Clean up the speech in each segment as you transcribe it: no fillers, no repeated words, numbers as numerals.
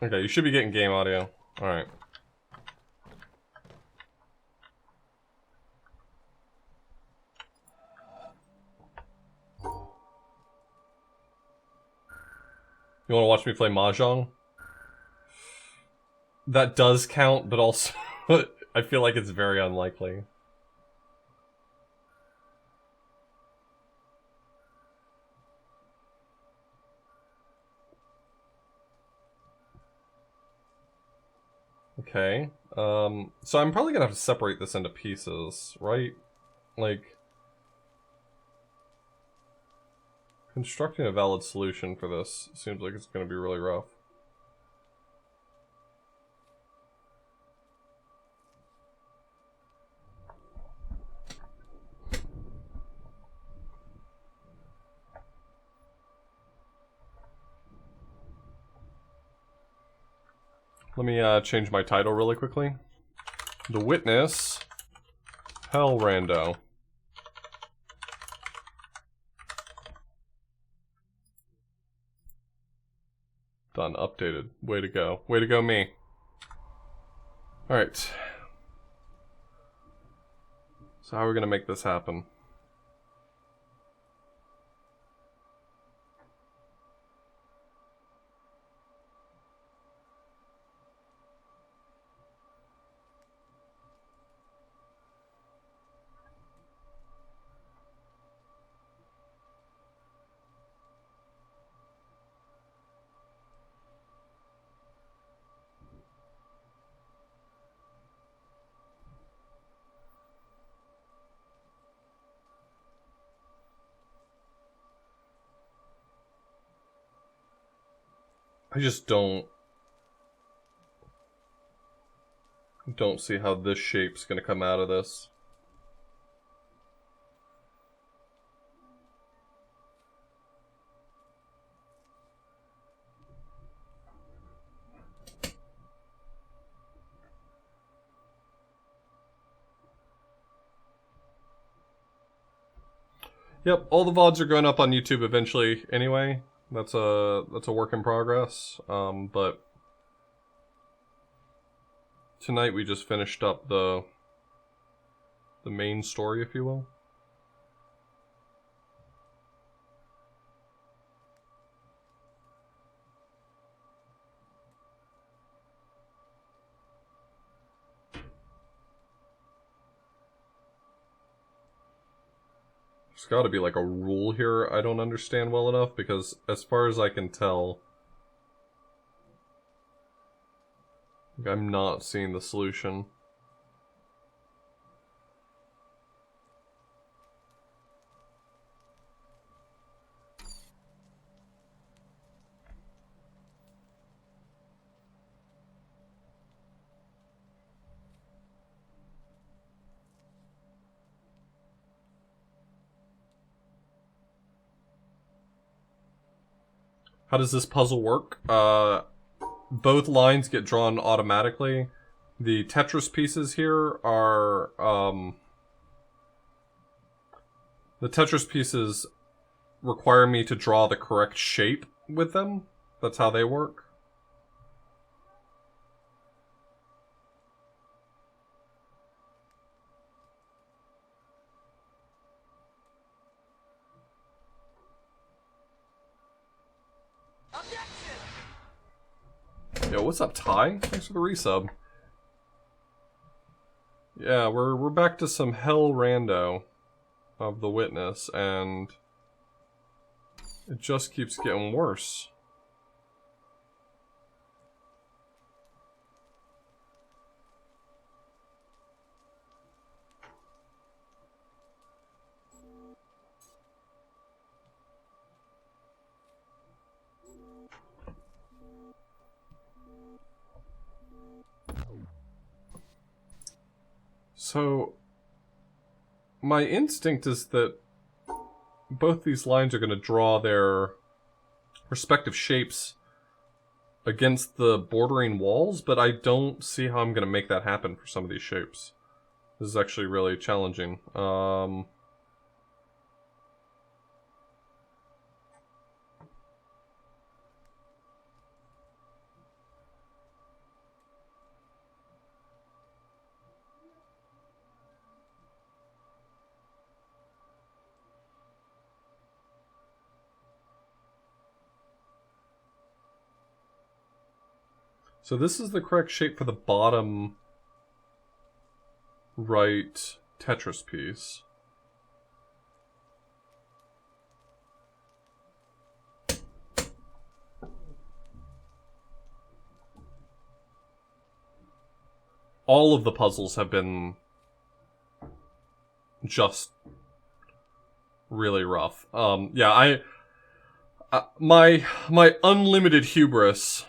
Okay, you should be getting game audio. Alright. You wanna watch me play Mahjong? That does count, but also I feel like it's very unlikely. Okay. So I'm probably gonna have to separate this into pieces, right? Like, constructing a valid solution for this seems like it's gonna be really rough. Let me change my title really quickly. The Witness, Hell Rando. Done, updated. Way to go. Way to go, me. Alright. So how are we gonna make this happen? I just don't see how this shape's gonna come out of this. Yep, all the VODs are going up on YouTube eventually anyway. That's a work in progress. But tonight we just finished up the main story, if you will. There's got to be like a rule here I don't understand well enough, because as far as I can tell, I'm not seeing the solution. How does this puzzle work? Both lines get drawn automatically. The Tetris pieces here are, the Tetris pieces require me to draw the correct shape with them. That's how they work. Yo, what's up, Ty? Thanks for the resub. Yeah, we're back to some Hell Rando of the Witness, and it just keeps getting worse. So, my instinct is that both these lines are going to draw their respective shapes against the bordering walls, but I don't see how I'm going to make that happen for some of these shapes. This is actually really challenging. So this is the correct shape for the bottom right Tetris piece. All of the puzzles have been just really rough. Yeah, my unlimited hubris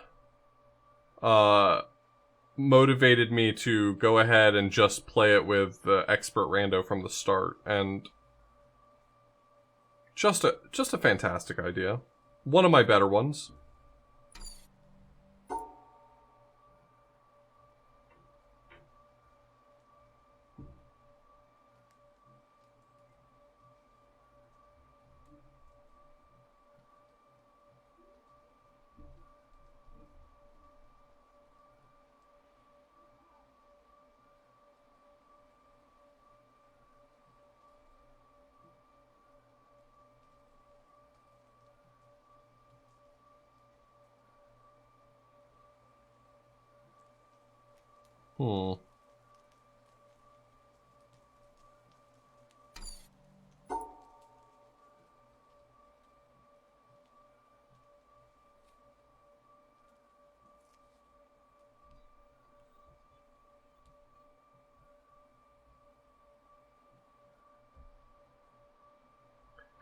motivated me to go ahead and just play it with the expert rando from the start, and just a fantastic idea. One of my better ones.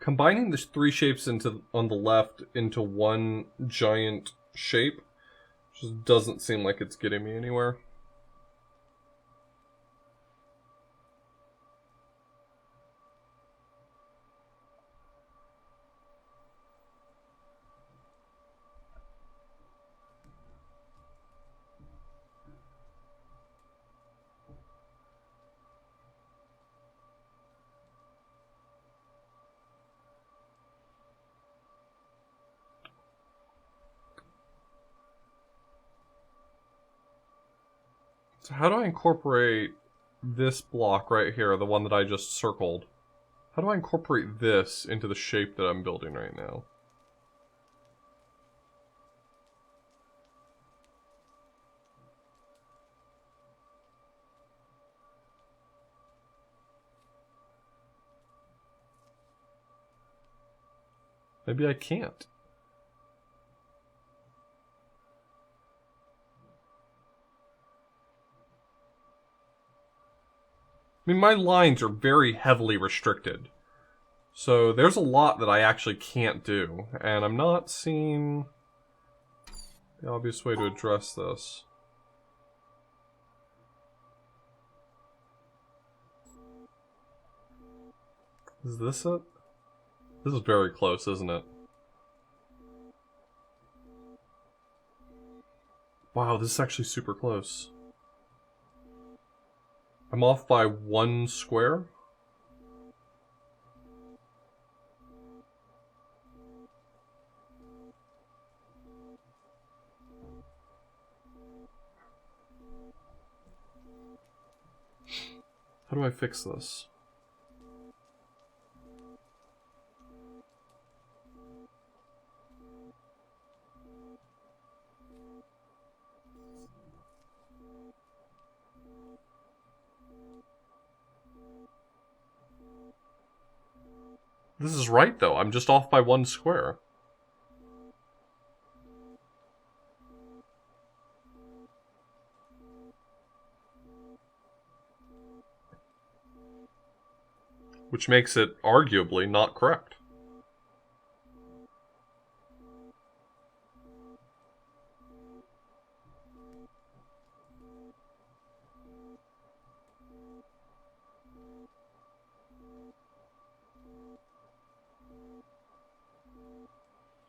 Combining the three shapes on the left into one giant shape just doesn't seem like it's getting me anywhere. So how do I incorporate this block right here, the one that I just circled? How do I incorporate this into the shape that I'm building right now? Maybe I can't. I mean, my lines are very heavily restricted. So there's a lot that I actually can't do, and I'm not seeing the obvious way to address this. Is this it? This is very close, isn't it? Wow, this is actually super close. I'm off by 1 square. How do I fix this? This is right, though. I'm just off by 1 square. Which makes it arguably not correct.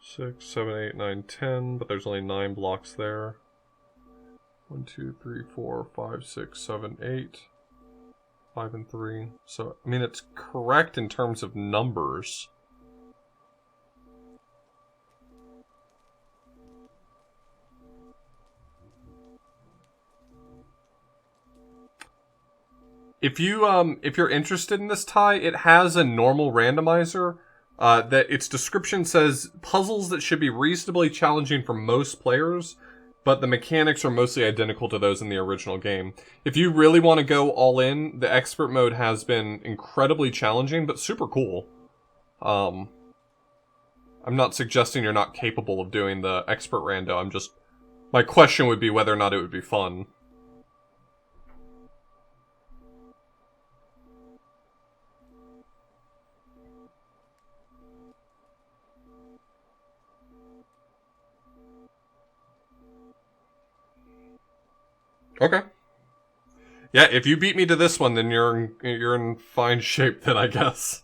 Six, 7, 8, 9, 10, but there's only 9 blocks there. 1, 2, 3, 4, 5, 6, 7, 8. 5 and 3. So, I mean, it's correct in terms of numbers. If you're interested in this tie, it has a normal randomizer. That its description says puzzles that should be reasonably challenging for most players but the mechanics are mostly identical to those in the original game. If you really want to go all in, the expert mode has been incredibly challenging, but super cool. I'm not suggesting you're not capable of doing the expert rando, my question would be whether or not it would be fun. Okay. Yeah, if you beat me to this one, then you're in fine shape then, I guess.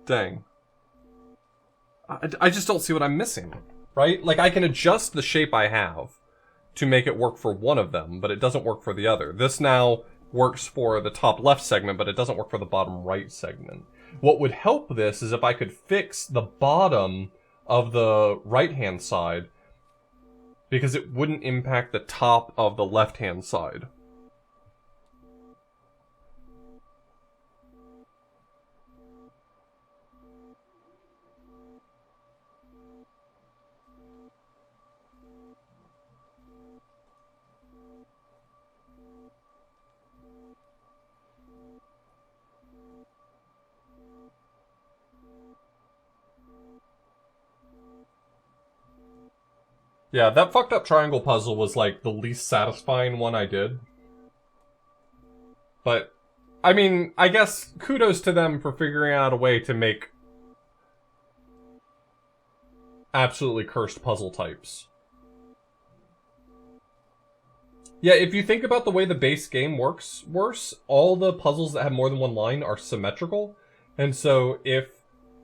Dang. I just don't see what I'm missing, right? Like, I can adjust the shape I have to make it work for one of them, but it doesn't work for the other. This now works for the top left segment, but it doesn't work for the bottom right segment. What would help this is if I could fix the bottom of the right-hand side, because it wouldn't impact the top of the left-hand side. Yeah, that fucked up triangle puzzle was like the least satisfying one I did. But, I mean, I guess kudos to them for figuring out a way to make absolutely cursed puzzle types. Yeah, if you think about the way the base game works, all the puzzles that have more than one line are symmetrical. And so if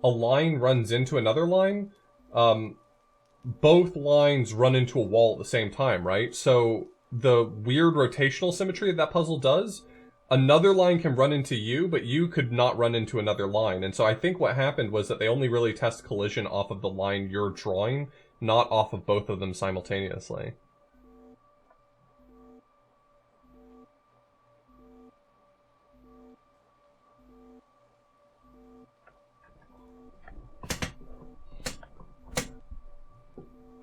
a line runs into another line, both lines run into a wall at the same time, right? So the weird rotational symmetry that puzzle does, another line can run into you, but you could not run into another line. And so I think what happened was that they only really test collision off of the line you're drawing, not off of both of them simultaneously.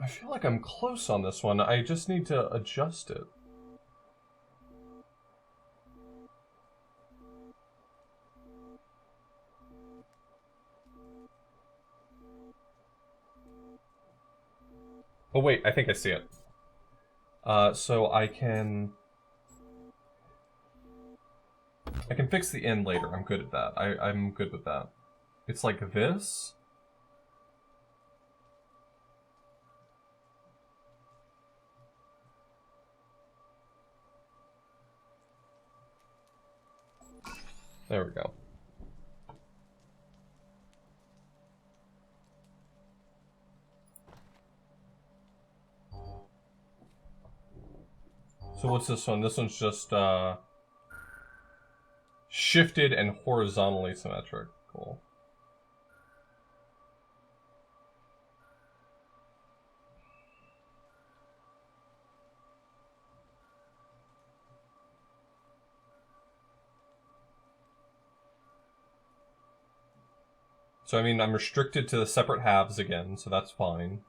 I feel like I'm close on this one. I just need to adjust it. Oh wait, I think I see it. So I can fix the end later. I'm good at that. I'm good with that. It's like this. There we go. So what's this one? This one's just shifted and horizontally symmetric. Cool. So I mean, I'm restricted to the separate halves again, so that's fine.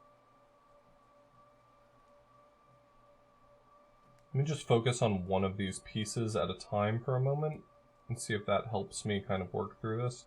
Let me just focus on one of these pieces at a time for a moment and see if that helps me kind of work through this.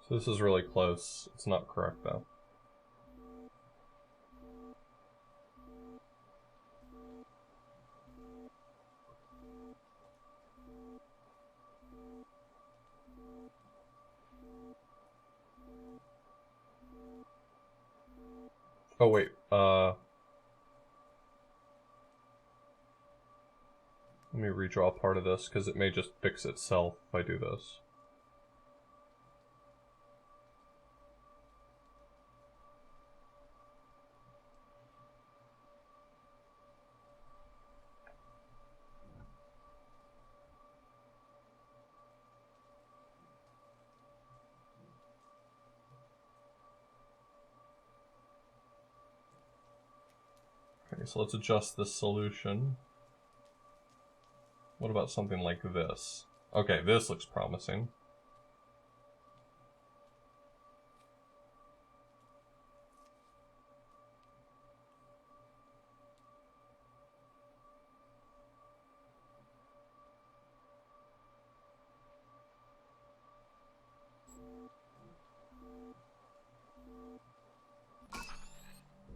So this is really close. It's not correct though. Oh wait, Let me redraw part of this, because it may just fix itself if I do this. Okay, so let's adjust this solution. What about something like this? Okay, this looks promising.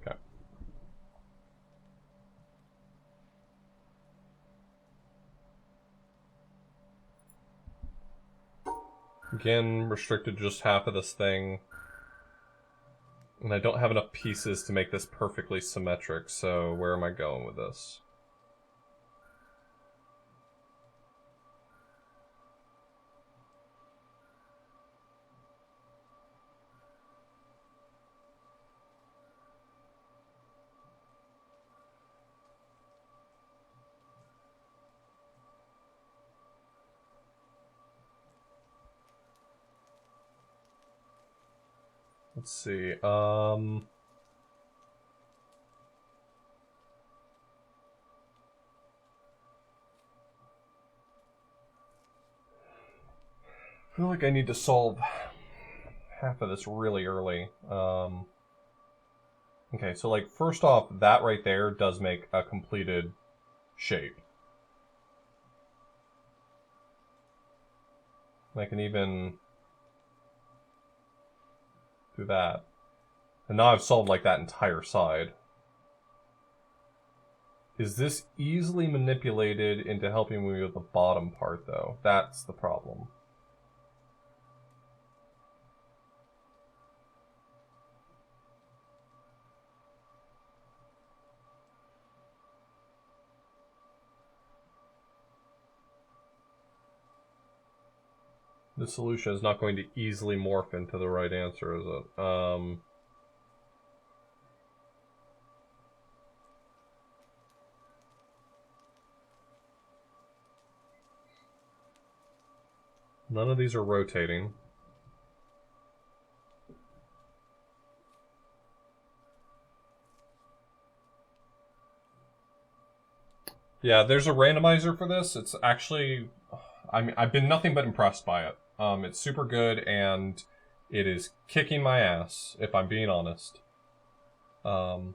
Okay. Again, restricted to just half of this thing. And I don't have enough pieces to make this perfectly symmetric, so where am I going with this? Let's see, I feel like I need to solve half of this really early. Okay, so like, first off, that right there does make a completed shape. I can even do that. And now I've solved like that entire side. Is this easily manipulated into helping me with the bottom part, though? That's the problem. The solution is not going to easily morph into the right answer, is it? None of these are rotating. Yeah, there's a randomizer for this. It's actually... I mean, I've been nothing but impressed by it. It's super good, and it is kicking my ass, if I'm being honest. Do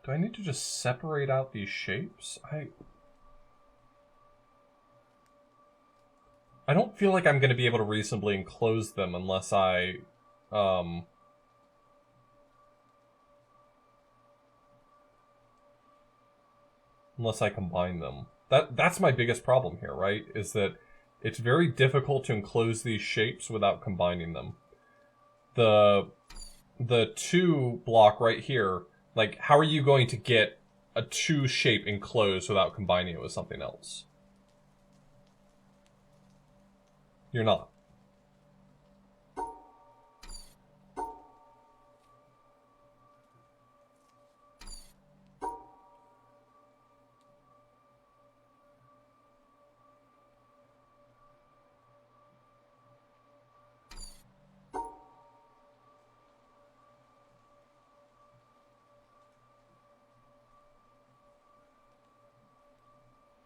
I need to just separate out these shapes? I don't feel like I'm going to be able to reasonably enclose them unless I... unless I combine them. That's my biggest problem here, right? Is that it's very difficult to enclose these shapes without combining them. The 2 block right here, like, how are you going to get a 2 shape enclosed without combining it with something else? You're not.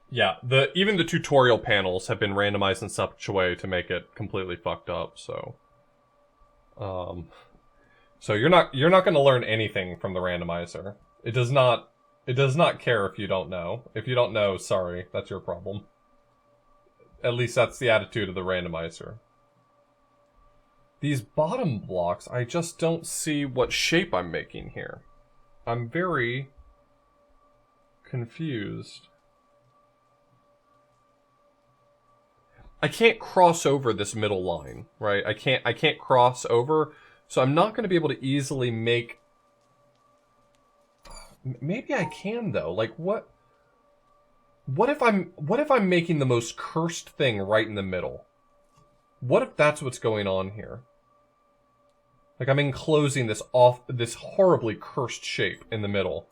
Yeah, even the tutorial panels have been randomized in such a way to make it completely fucked up, so... So you're not going to learn anything from the randomizer. It does not care if you don't know. If you don't know, sorry, that's your problem. At least that's the attitude of the randomizer. These bottom blocks, I just don't see what shape I'm making here. I'm very confused. I can't cross over this middle line, right? I can't cross over, So I'm not going to be able to easily make... Maybe I can, though. Like, what if I'm making the most cursed thing right in the middle? What if that's what's going on here? Like, I'm enclosing this horribly cursed shape in the middle.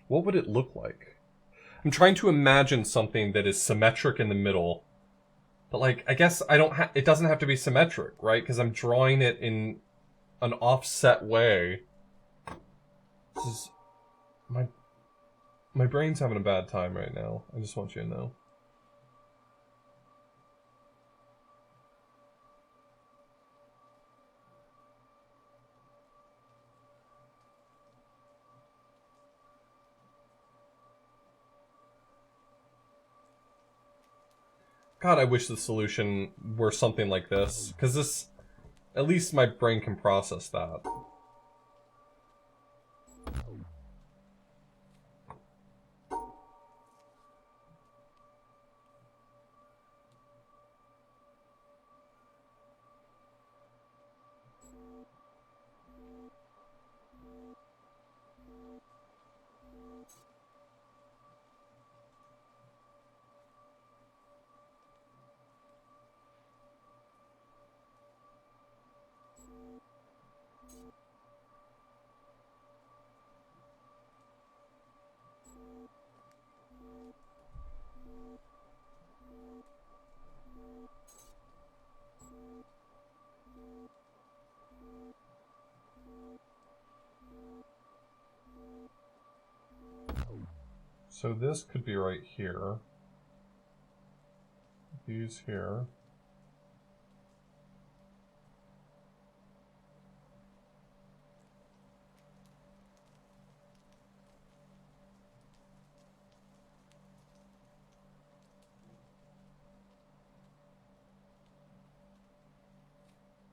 What would it look like? I'm trying to imagine something that is symmetric in the middle. But, like, I guess it doesn't have to be symmetric, right? Because I'm drawing it in an offset way. This is... My brain's having a bad time right now. I just want you to know. God, I wish the solution were something like this. Because this... At least my brain can process that. So this could be right here. These here.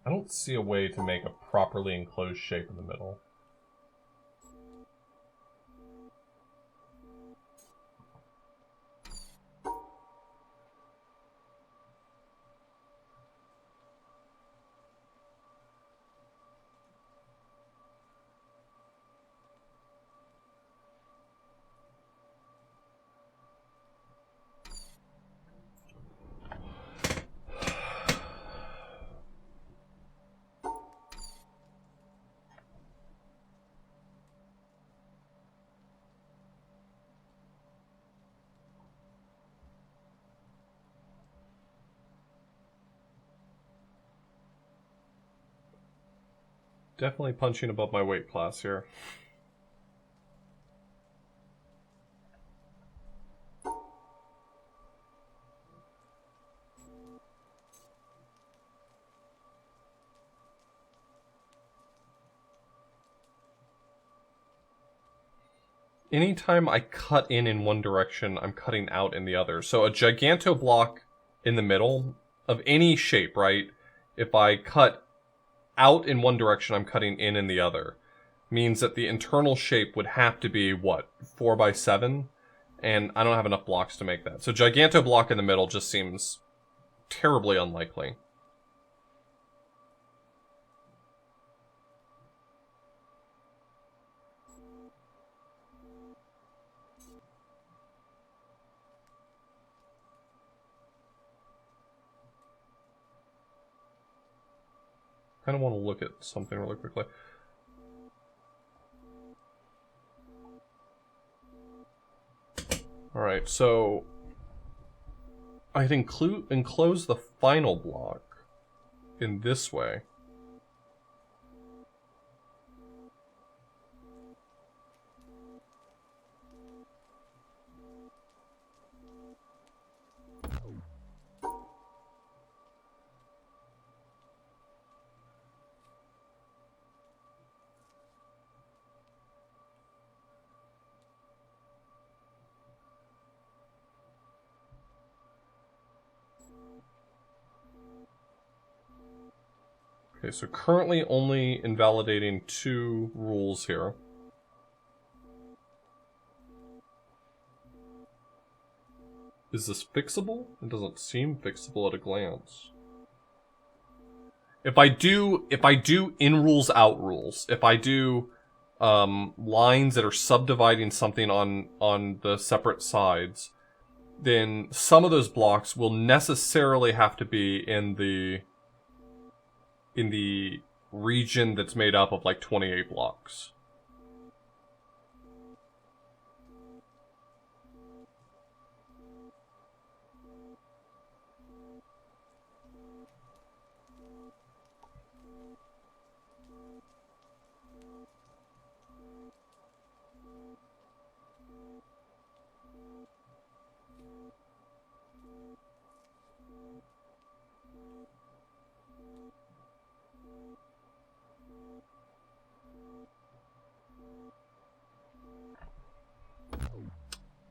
I don't see a way to make a properly enclosed shape in the middle. Definitely punching above my weight class here. Anytime I cut in one direction, I'm cutting out in the other. So a giganto block in the middle of any shape, right? If I cut out in one direction, I'm cutting in the other. Means that the internal shape would have to be, what, 4x7? And I don't have enough blocks to make that. So giganto block in the middle just seems terribly unlikely. I kind of want to look at something really quickly. Alright, so I'd enclose the final block in this way. Okay, so currently only invalidating 2 rules here. Is this fixable? It doesn't seem fixable at a glance. If I do in rules, out rules, if I do lines that are subdividing something on the separate sides, then some of those blocks will necessarily have to be in the region that's made up of like 28 blocks.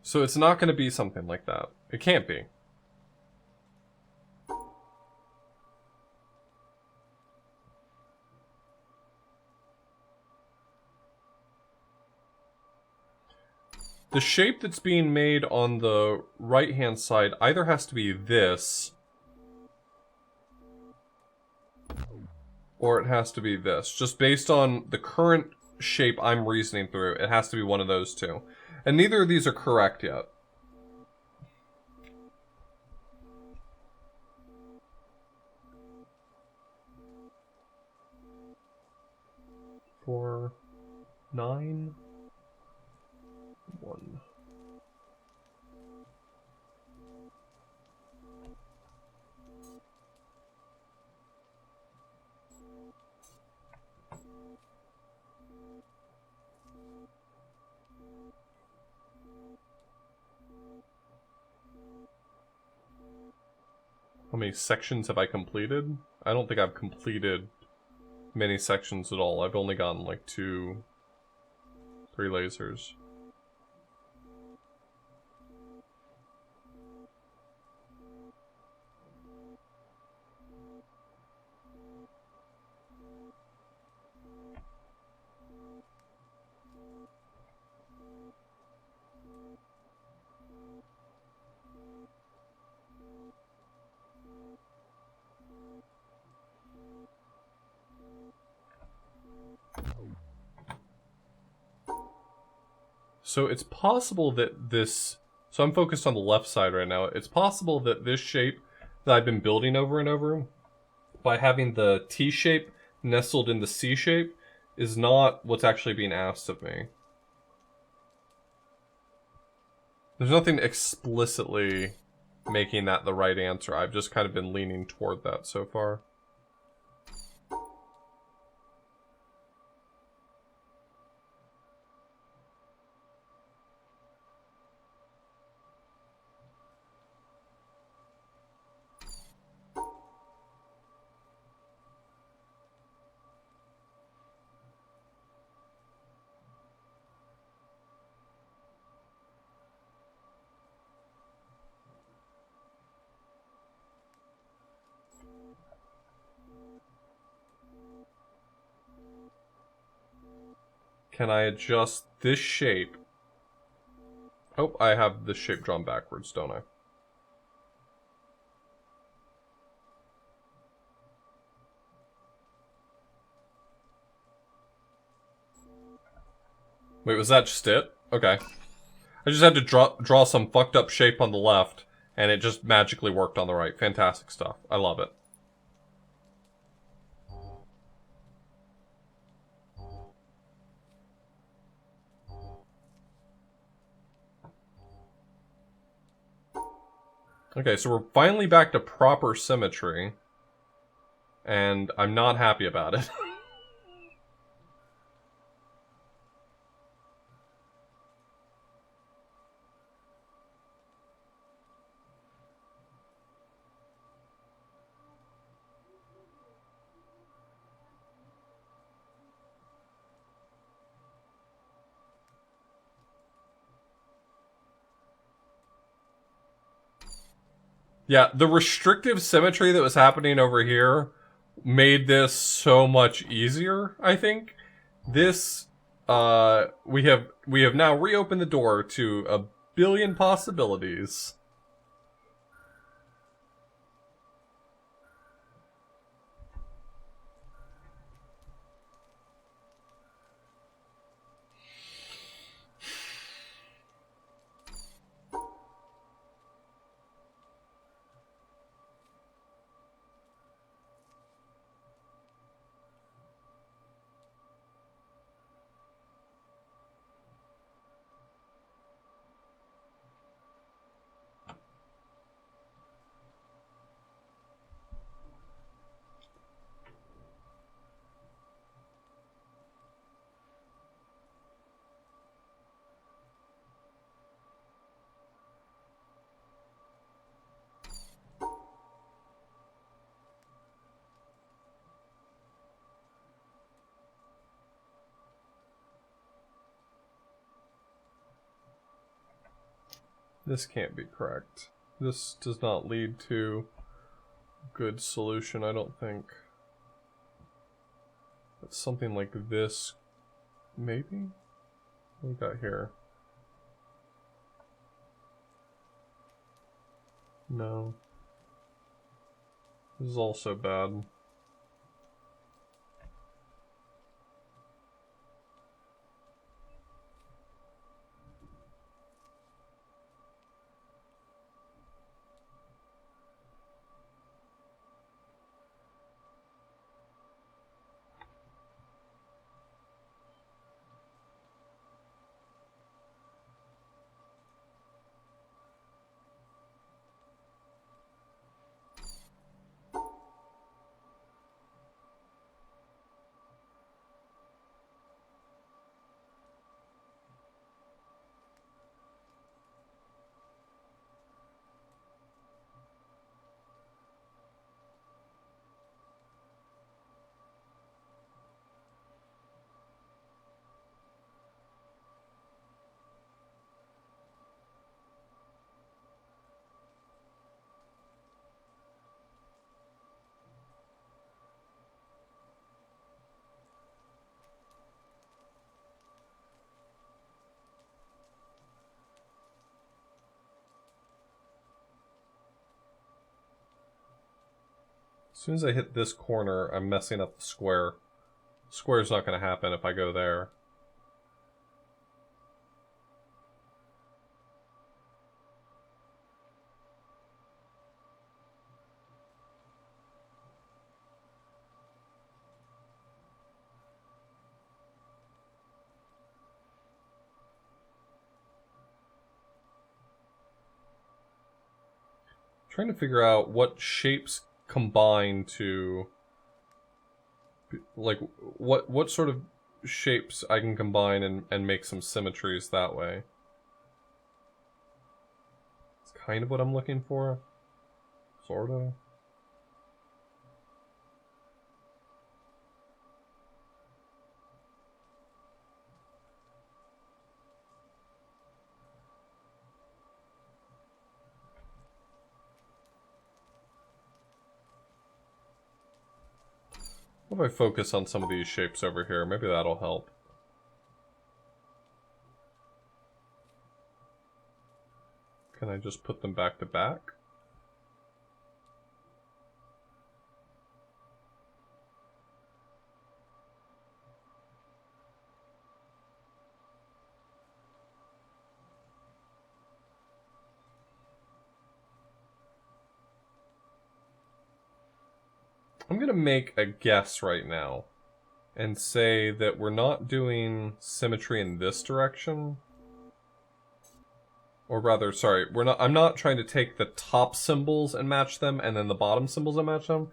So it's not going to be something like that. It can't be. The shape that's being made on the right-hand side either has to be this, or it has to be this. Just based on the current shape I'm reasoning through, it has to be one of those two. And neither of these are correct yet. Four, 9, 1. How many sections have I completed? I don't think I've completed many sections at all. I've only gotten like 2, 3 lasers. So it's possible that this... So I'm focused on the left side right now. It's possible that this shape that I've been building over and over, by having the T shape nestled in the C shape, is not what's actually being asked of me. There's nothing explicitly making that the right answer. I've just kind of been leaning toward that so far. Can I adjust this shape? Oh, I have this shape drawn backwards, don't I? Wait, was that just it? Okay. I just had to draw some fucked up shape on the left, and it just magically worked on the right. Fantastic stuff. I love it. Okay, so we're finally back to proper symmetry. And I'm not happy about it. Yeah, the restrictive symmetry that was happening over here made this so much easier, I think. This, we have now reopened the door to a billion possibilities. This can't be correct. This does not lead to a good solution, I don't think. It's something like this, maybe? What we got here? No. This is also bad. As soon as I hit this corner, I'm messing up the square. Square's not going to happen if I go there. Trying to figure out what shapes combine to, like, what sort of shapes I can combine and make some symmetries that way. It's kind of what I'm looking for. Sorta. What if I focus on some of these shapes over here? Maybe that'll help. Can I just put them back to back? I'm gonna make a guess right now and say that we're not doing symmetry in this direction. Or rather, sorry, I'm not trying to take the top symbols and match them and then the bottom symbols and match them.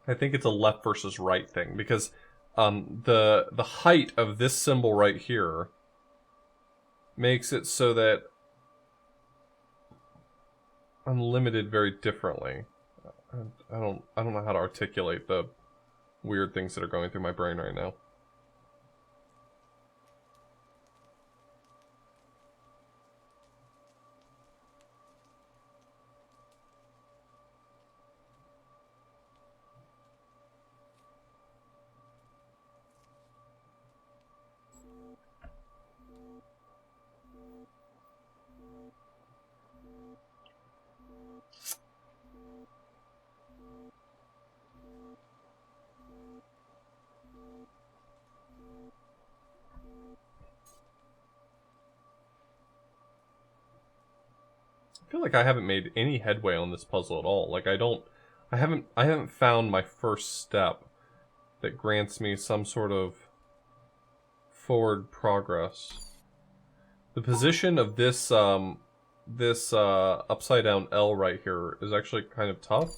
I think it's a left versus right thing because the height of this symbol right here makes it so that I'm limited very differently. I don't know how to articulate the weird things that are going through my brain right now. I feel like I haven't made any headway on this puzzle at all. Like, I haven't found my first step that grants me some sort of forward progress. The position of this, upside down L right here is actually kind of tough.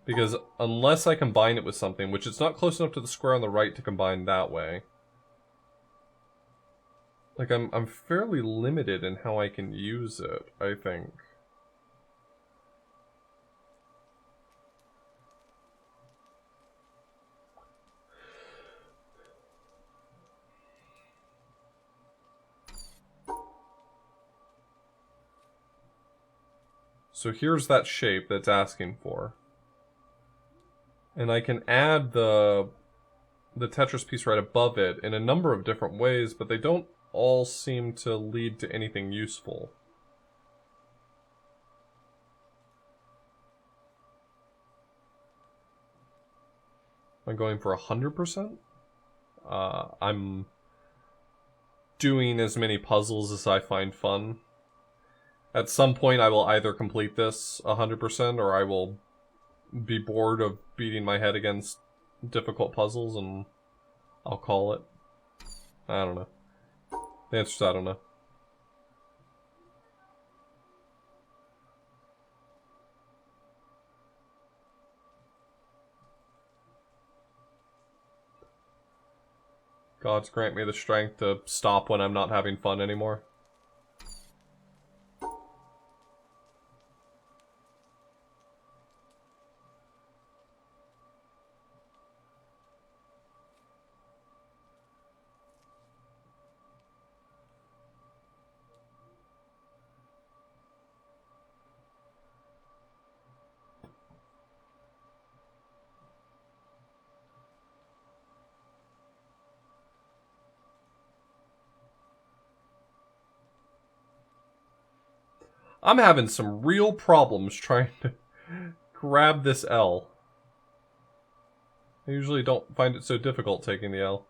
Because unless I combine it with something, which it's not close enough to the square on the right to combine that way. Like, I'm fairly limited in how I can use it, I think. So here's that shape that's asking for. And I can add the Tetris piece right above it in a number of different ways, but they don't all seem to lead to anything useful. I'm going for 100%. I'm doing as many puzzles as I find fun. At some point I will either complete this 100% or I will be bored of beating my head against difficult puzzles and I'll call it. I don't know. The answer's I don't know. Gods grant me the strength to stop when I'm not having fun anymore. I'm having some real problems trying to grab this L. I usually don't find it so difficult taking the L.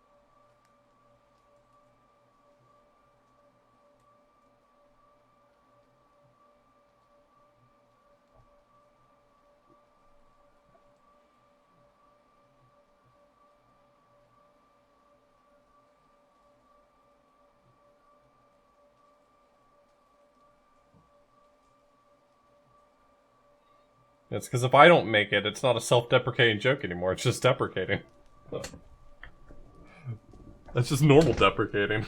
It's because if I don't make it, it's not a self-deprecating joke anymore. It's just deprecating. That's just normal deprecating.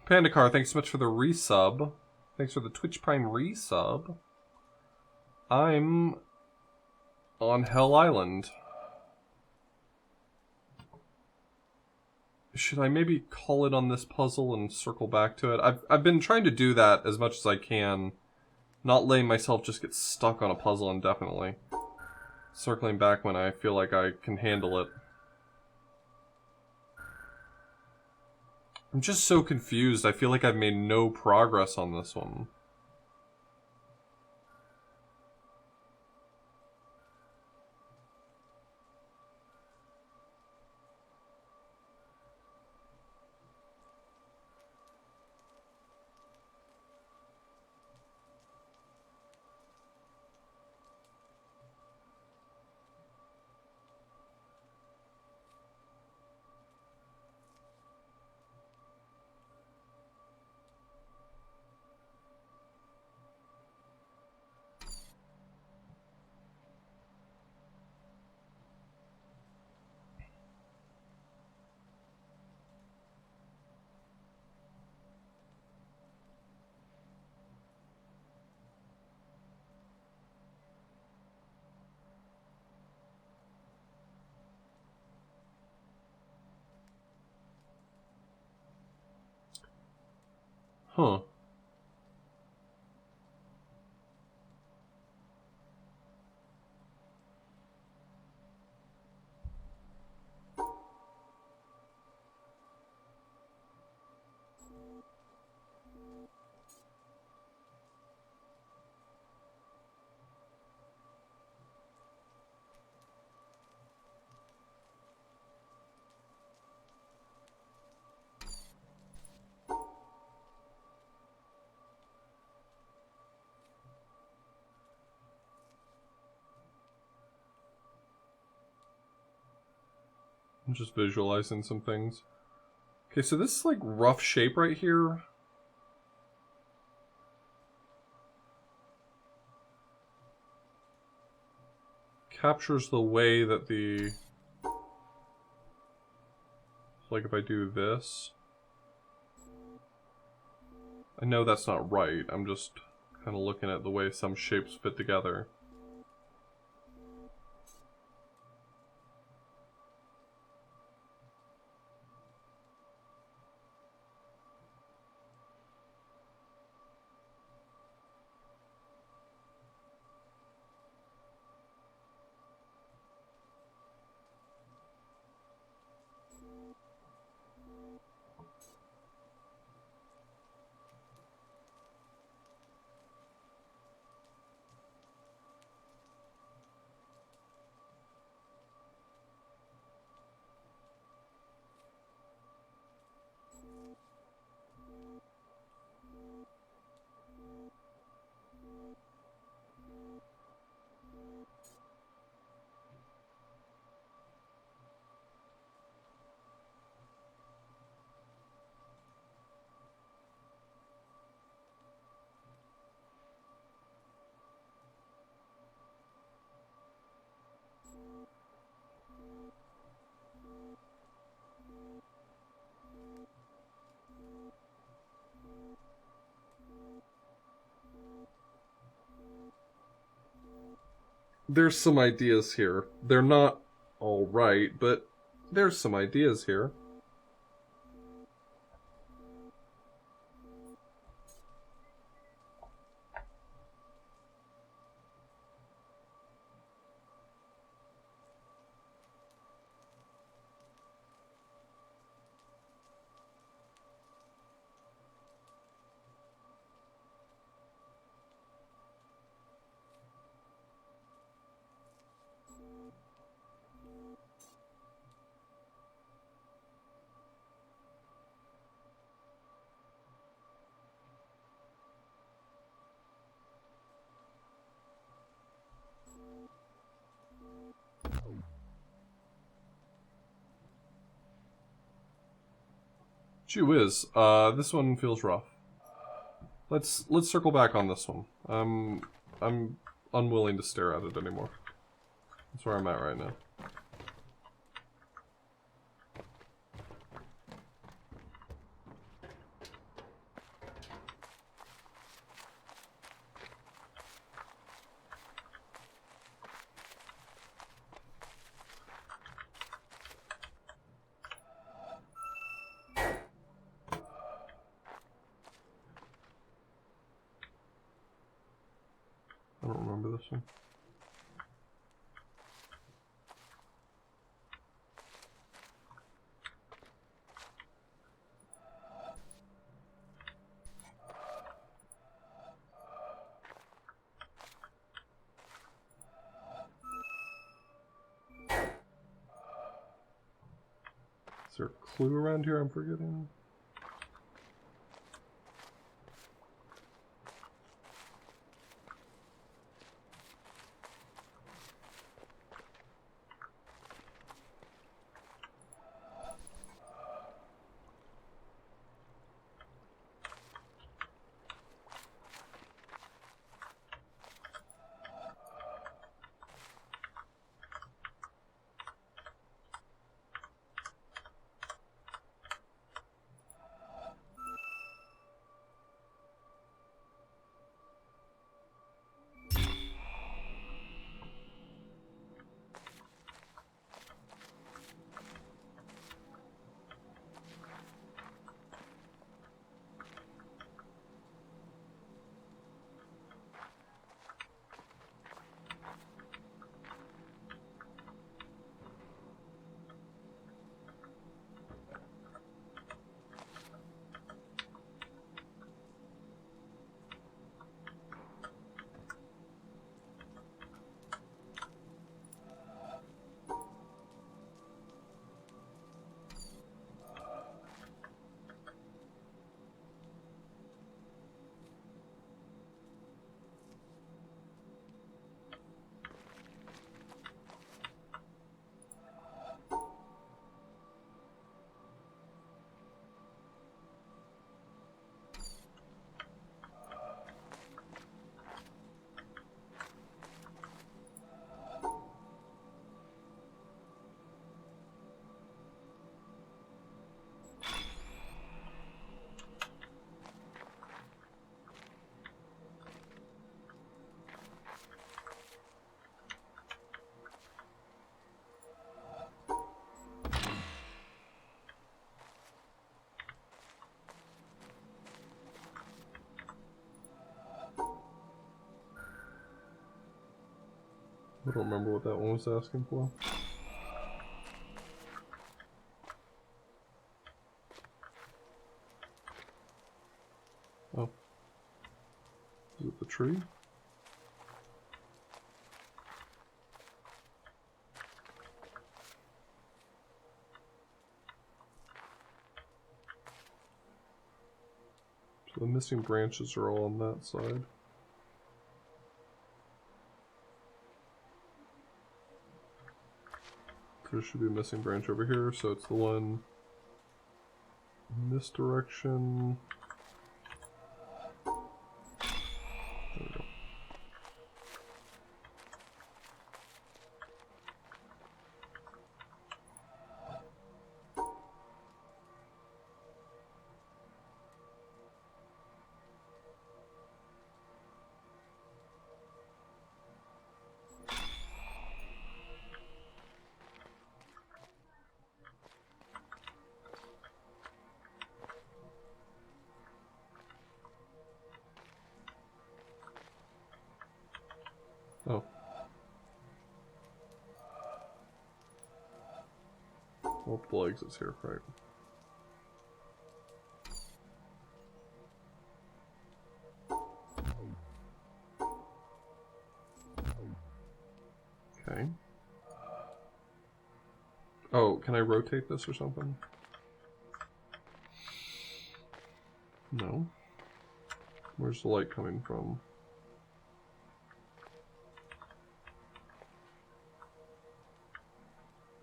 Pandacar, thanks so much for the resub. Thanks for the Twitch Prime resub. I'm on Hell Island. Should I maybe call it on this puzzle and circle back to it? I've been trying to do that as much as I can. Not letting myself just get stuck on a puzzle indefinitely. Circling back when I feel like I can handle it. I'm just so confused. I feel like I've made no progress on this one. Huh. I'm just visualizing some things. Okay, so this like rough shape right here. Captures the way that the... Like if I do this... I know that's not right, I'm just kind of looking at the way some shapes fit together. There's some ideas here. They're not all right, but there's some ideas here. Gee whiz, this one feels rough. Let's circle back on this one. I'm unwilling to stare at it anymore. That's where I'm at right now. I don't remember this one. Is there a clue around here I'm forgetting? I don't remember what that one was asking for. Oh. Is it the tree? So the missing branches are all on that side. There should be a missing branch over here, so it's the one in this direction. There we go. Oh. Multiple exits here, right. Okay. Oh, can I rotate this or something? No. Where's the light coming from?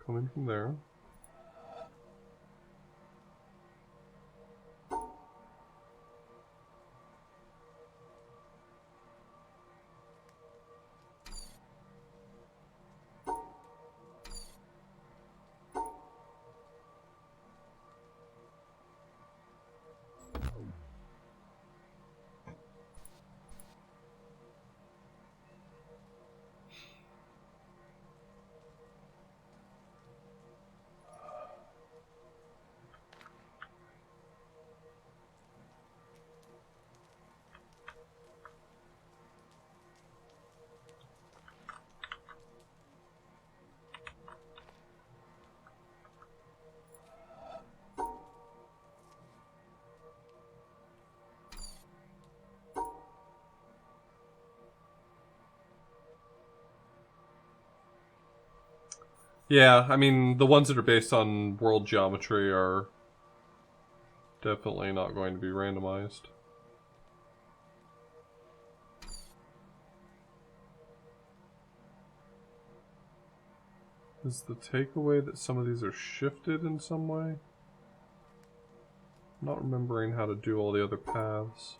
Coming from there. Yeah, I mean, the ones that are based on world geometry are definitely not going to be randomized. Is the takeaway that some of these are shifted in some way? I'm not remembering how to do all the other paths.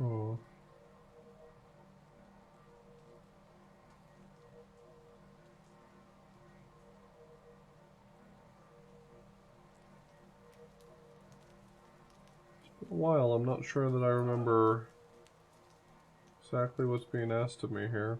Oh. It's been a while, I'm not sure that I remember exactly what's being asked of me here.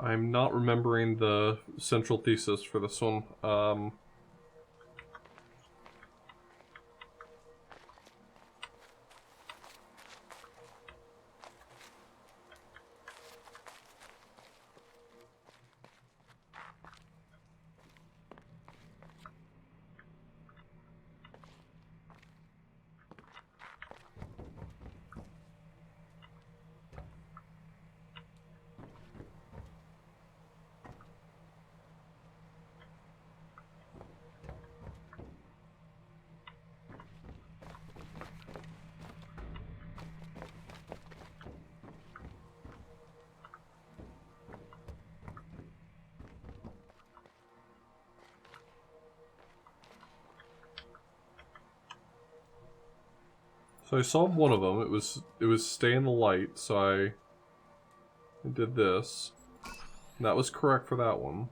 I'm not remembering the central thesis for this one. So I solved one of them. It was stay in the light, so I did this. And that was correct for that one.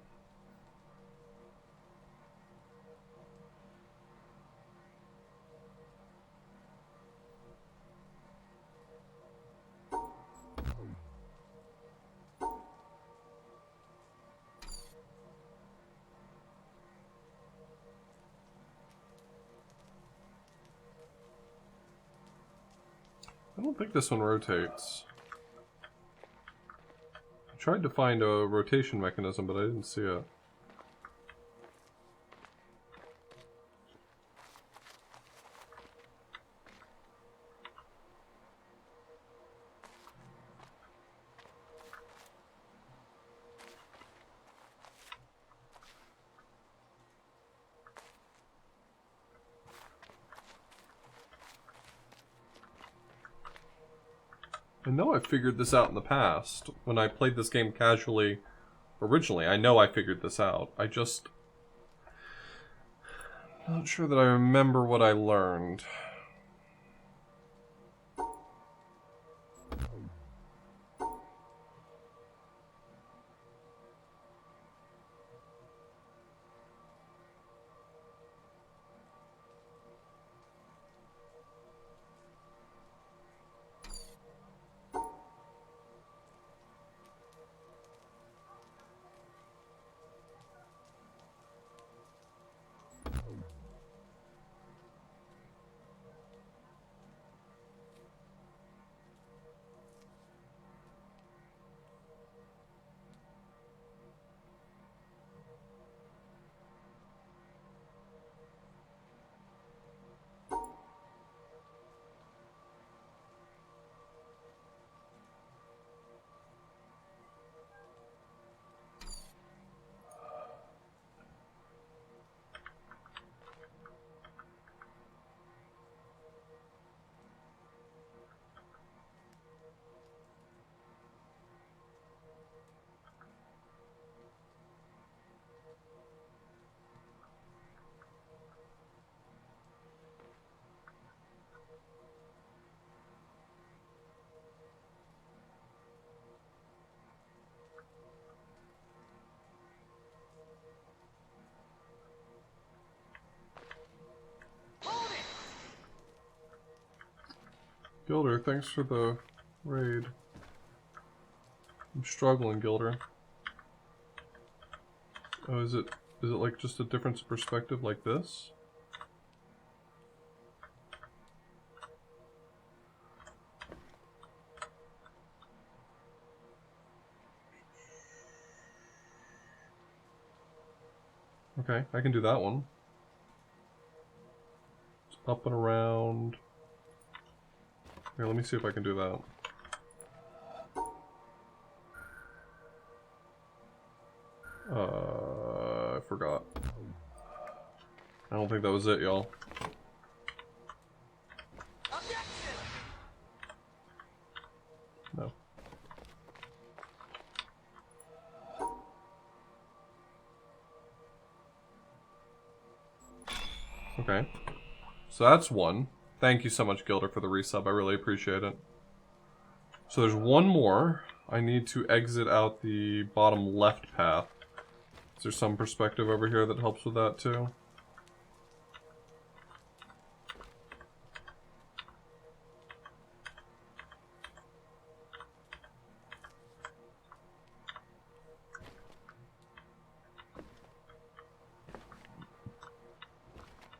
I don't think this one rotates. I tried to find a rotation mechanism, but I didn't see it. I know I figured this out in the past. When I played this game casually originally, I know I figured this out. I just... not sure that I remember what I learned. Gilder, thanks for the raid. I'm struggling, Gilder. Oh, is it like just a difference of perspective like this? Okay, I can do that one. It's up and around. Here, let me see if I can do that. I forgot. I don't think that was it, y'all. No. Okay. So that's one. Thank you so much, Gilder, for the resub. I really appreciate it. So there's one more. I need to exit out the bottom left path. Is there some perspective over here that helps with that too?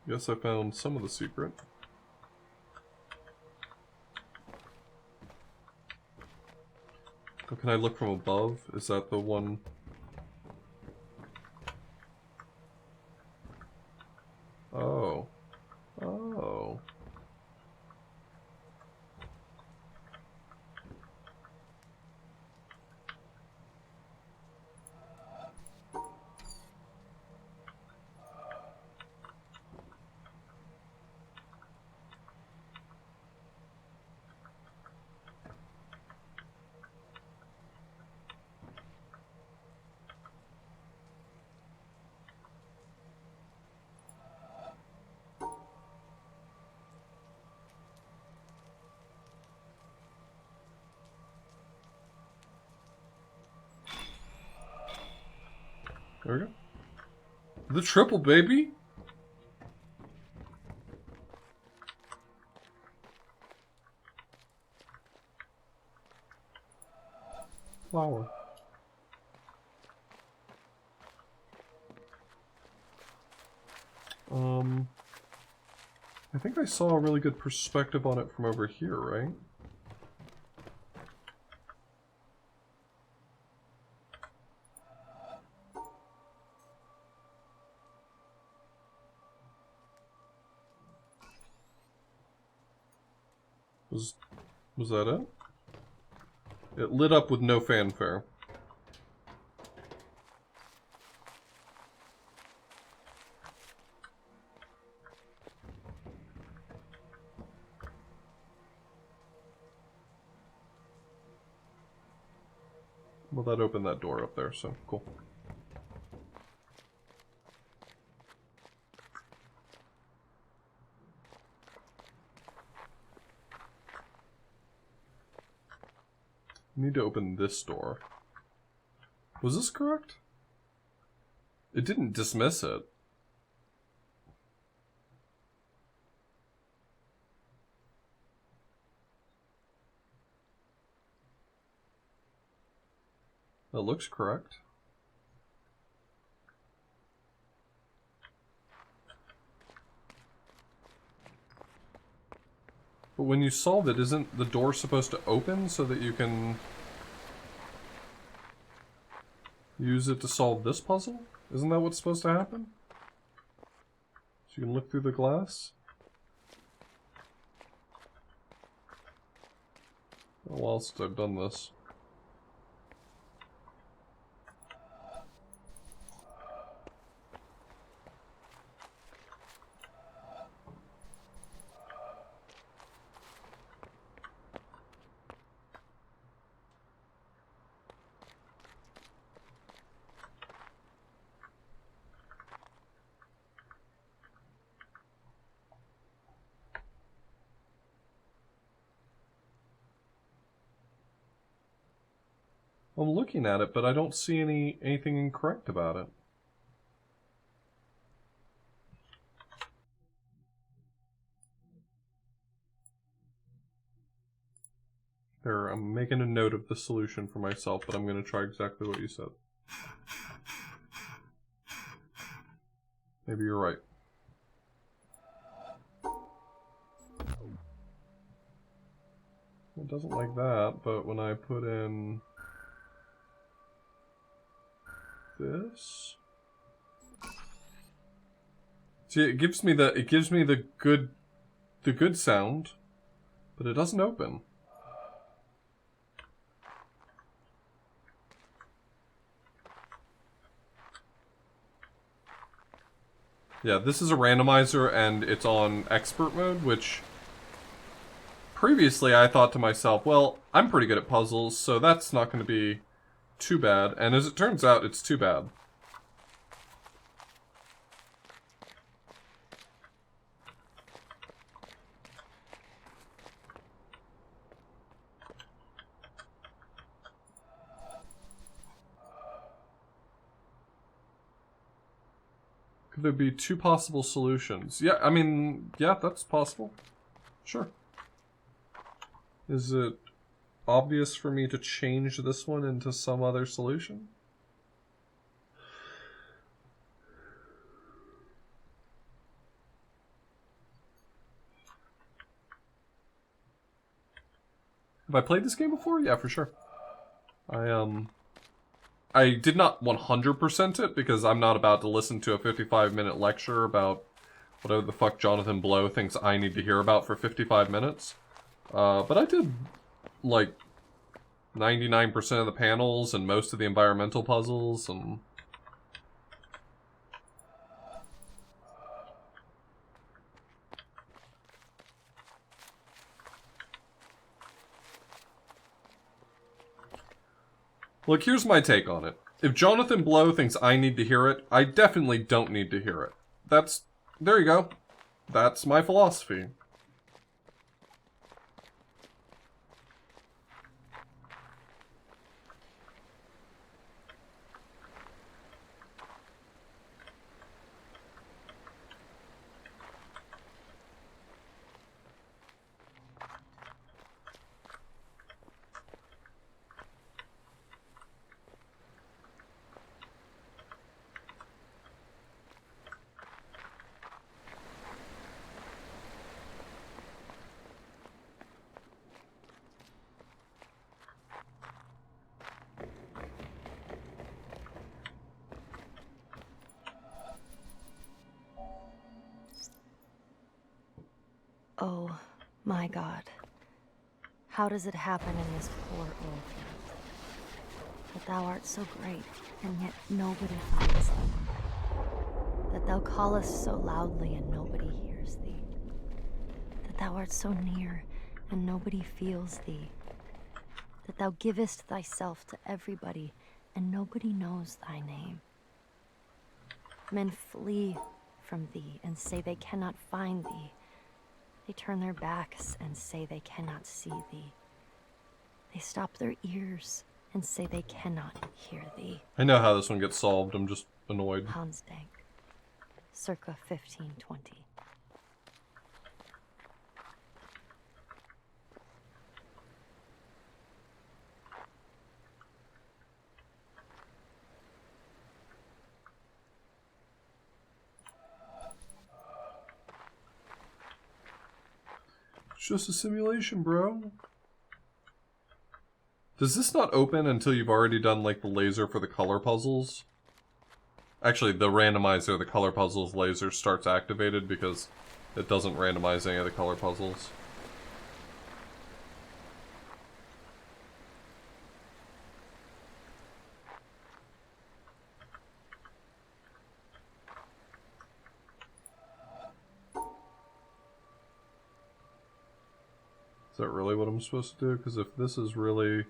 Yes, I found some of the secret. Oh, can I look from above? Is that the one? Oh. Oh. There we go. The triple, baby! Flower. I think I saw a really good perspective on it from over here, right? Was that it? It lit up with no fanfare. Well, that opened that door up there, so cool. Need to open this door. Was this correct? It didn't dismiss it. That looks correct. But when you solve it, isn't the door supposed to open so that you can use it to solve this puzzle? Isn't that what's supposed to happen? So you can look through the glass? A while since I've done this. I'm looking at it, but I don't see anything incorrect about it. There, I'm making a note of the solution for myself, but I'm going to try exactly what you said. Maybe you're right. It doesn't like that, but when I put in this, see, it gives me the good sound, but it doesn't open. Yeah, this is a randomizer and it's on expert mode, which previously I thought to myself, well, I'm pretty good at puzzles, so that's not going to be too bad. And as it turns out, it's too bad. Could there be two possible solutions? Yeah, I mean, yeah, that's possible. Sure. Is it obvious for me to change this one into some other solution? Have I played this game before? Yeah, for sure. I did not 100% it because I'm not about to listen to a 55-minute lecture about whatever the fuck Jonathan Blow thinks I need to hear about for 55 minutes. But I did, like, 99% of the panels and most of the environmental puzzles and... Look, here's my take on it. If Jonathan Blow thinks I need to hear it, I definitely don't need to hear it. There you go. That's my philosophy. Oh, my God. How does it happen in this poor old field? That thou art so great, and yet nobody finds thee. That thou callest so loudly, and nobody hears thee. That thou art so near, and nobody feels thee. That thou givest thyself to everybody, and nobody knows thy name. Men flee from thee, and say they cannot find thee. They turn their backs and say they cannot see thee. They stop their ears and say they cannot hear thee. I know how this one gets solved, I'm just annoyed. Hansdank, circa 1520. It's just a simulation, bro. Does this not open until you've already done, like, the laser for the color puzzles? Actually, the randomizer, the color puzzles laser starts activated because it doesn't randomize any of the color puzzles. Is that really what I'm supposed to do? Because if this is really...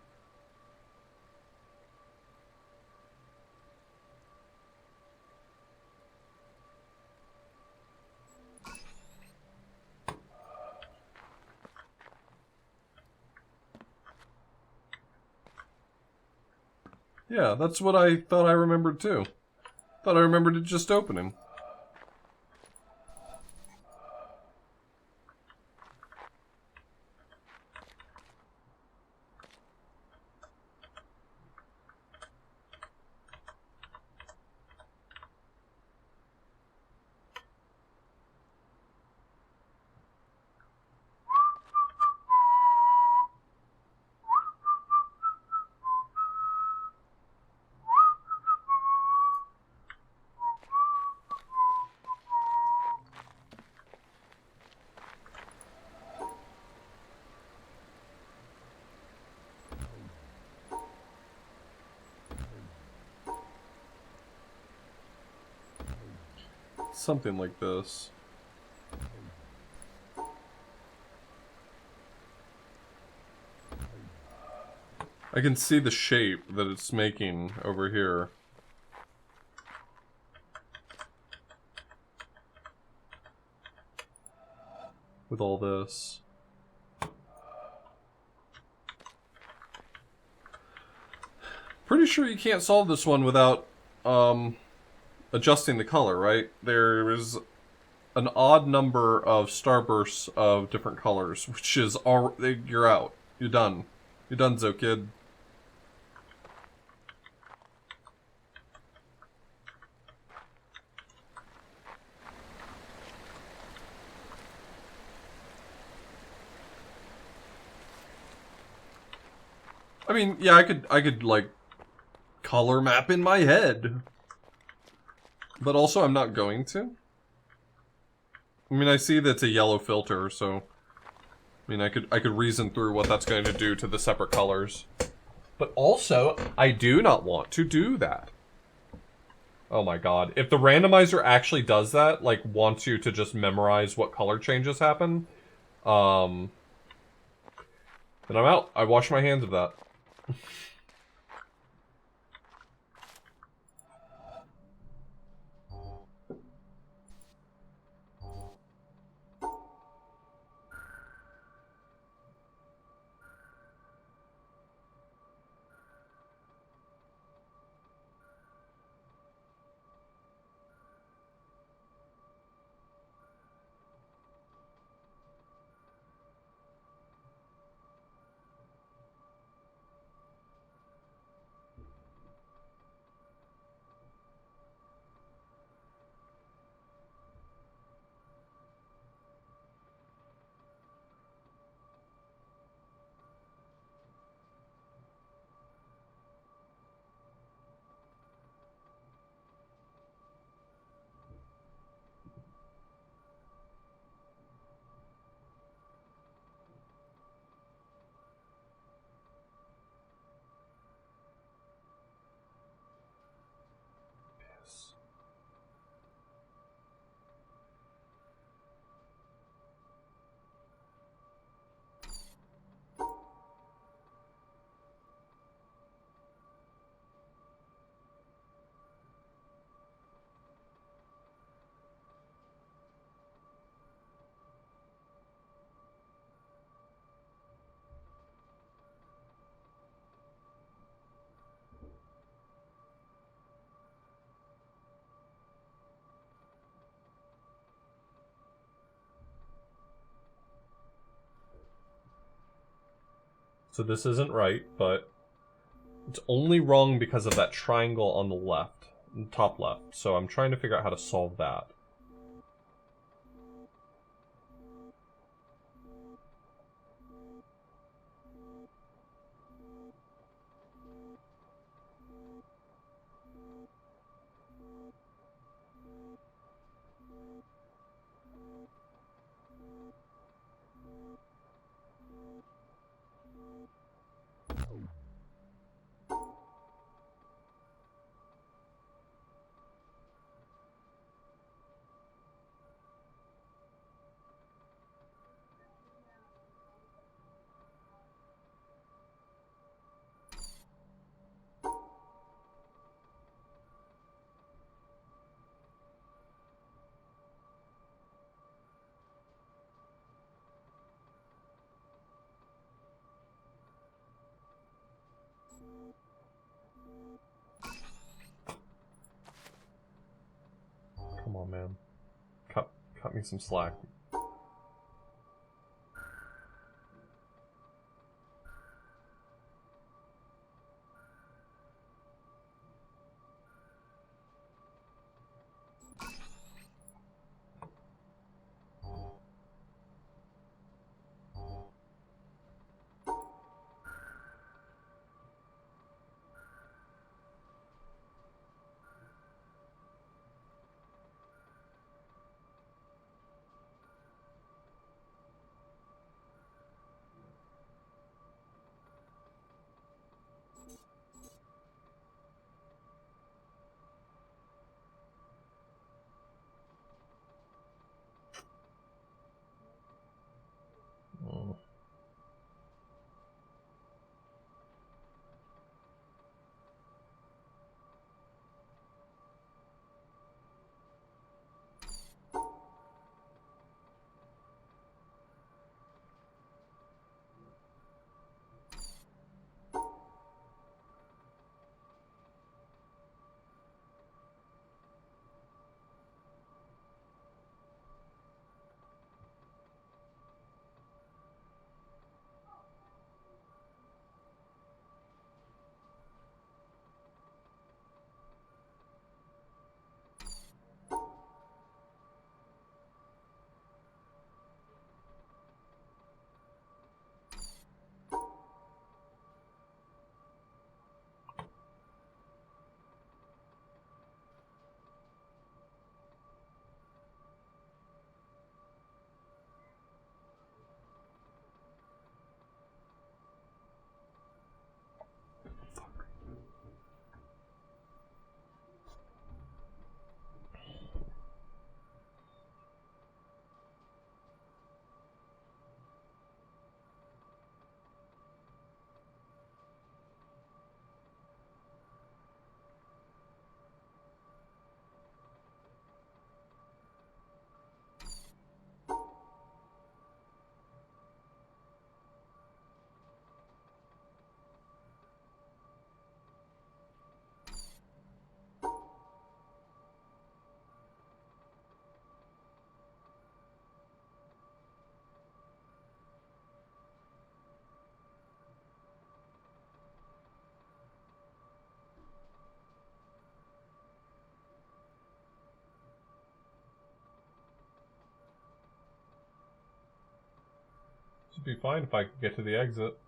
Yeah, that's what I thought I remembered too. Thought I remembered it just opening. Something like this. I can see the shape that it's making over here. With all this. Pretty sure you can't solve this one without, adjusting the color, right? There is an odd number of starbursts of different colors, which is all you're out. You're done. You're donezo, kid. I mean, yeah, I could like color map in my head. But also I'm not going to. I mean, I see that's a yellow filter, so I mean, I could reason through what that's going to do to the separate colors. But also, I do not want to do that. Oh my god. If the randomizer actually does that, like, wants you to just memorize what color changes happen, then I'm out. I wash my hands of that. So this isn't right, but it's only wrong because of that triangle on the left, top left. So I'm trying to figure out how to solve that. Come on, man. Cut me some slack. Oh. Should be fine if I could get to the exit.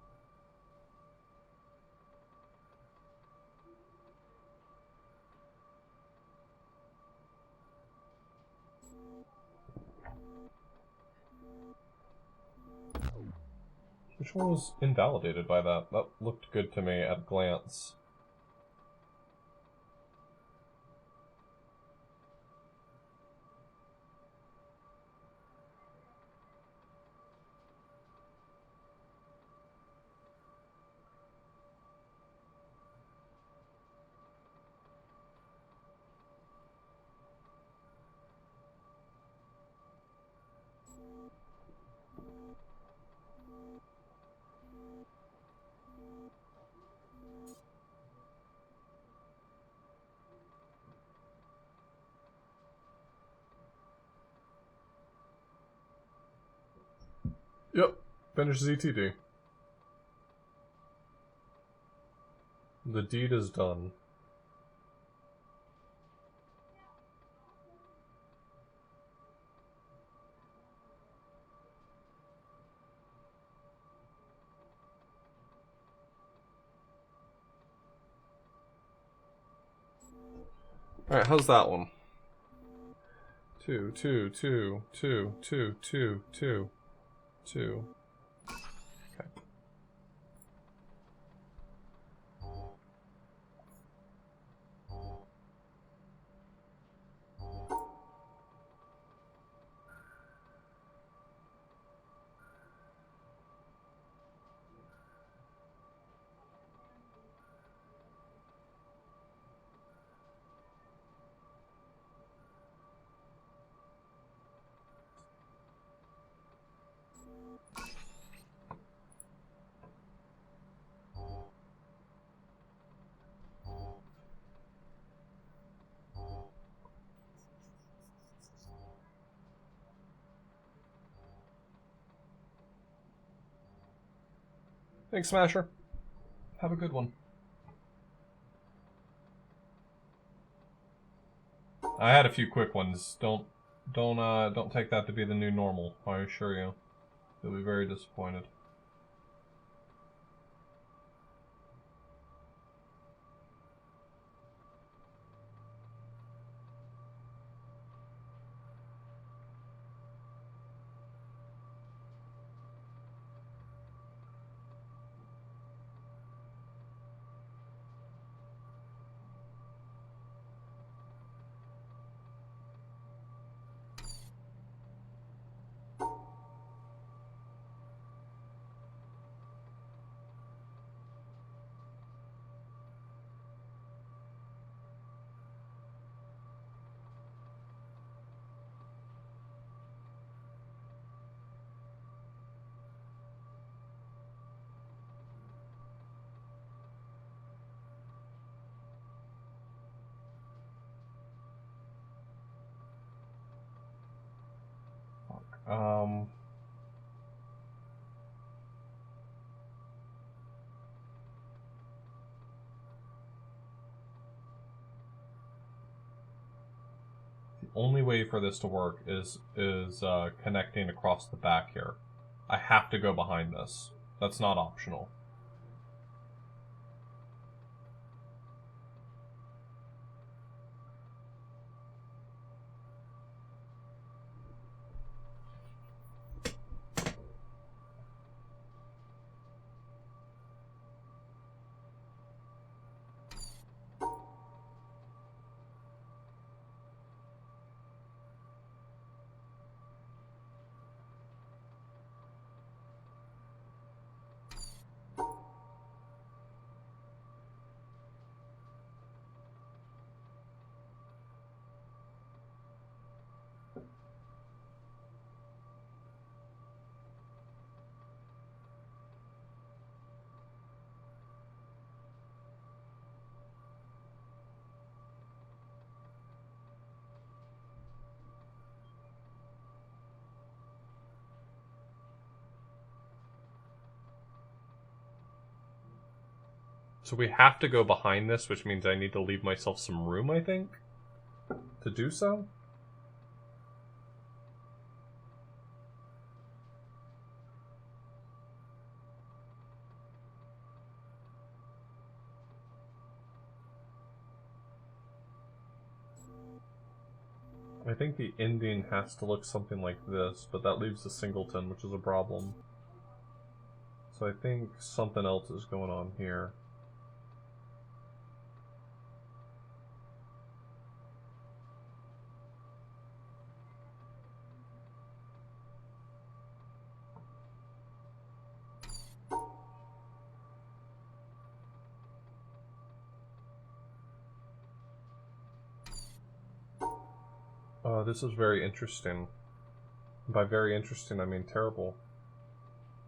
Which one was invalidated by that? That looked good to me at a glance. Yep, finish ZTD. The deed is done. Alright, how's that one? 2, 2, 2, 2, 2, 2, 2, 2. Okay. Thanks, Smasher. Have a good one. I had a few quick ones. Don't take that to be the new normal. I assure you, you'll be very disappointed. Um, the only way for this to work is connecting across the back here. I have to go behind this. That's not optional. So we have to go behind this, which means I need to leave myself some room, I think, to do so. I think the ending has to look something like this, but that leaves a singleton, which is a problem. So I think something else is going on here. This is very interesting. By very interesting, I mean terrible.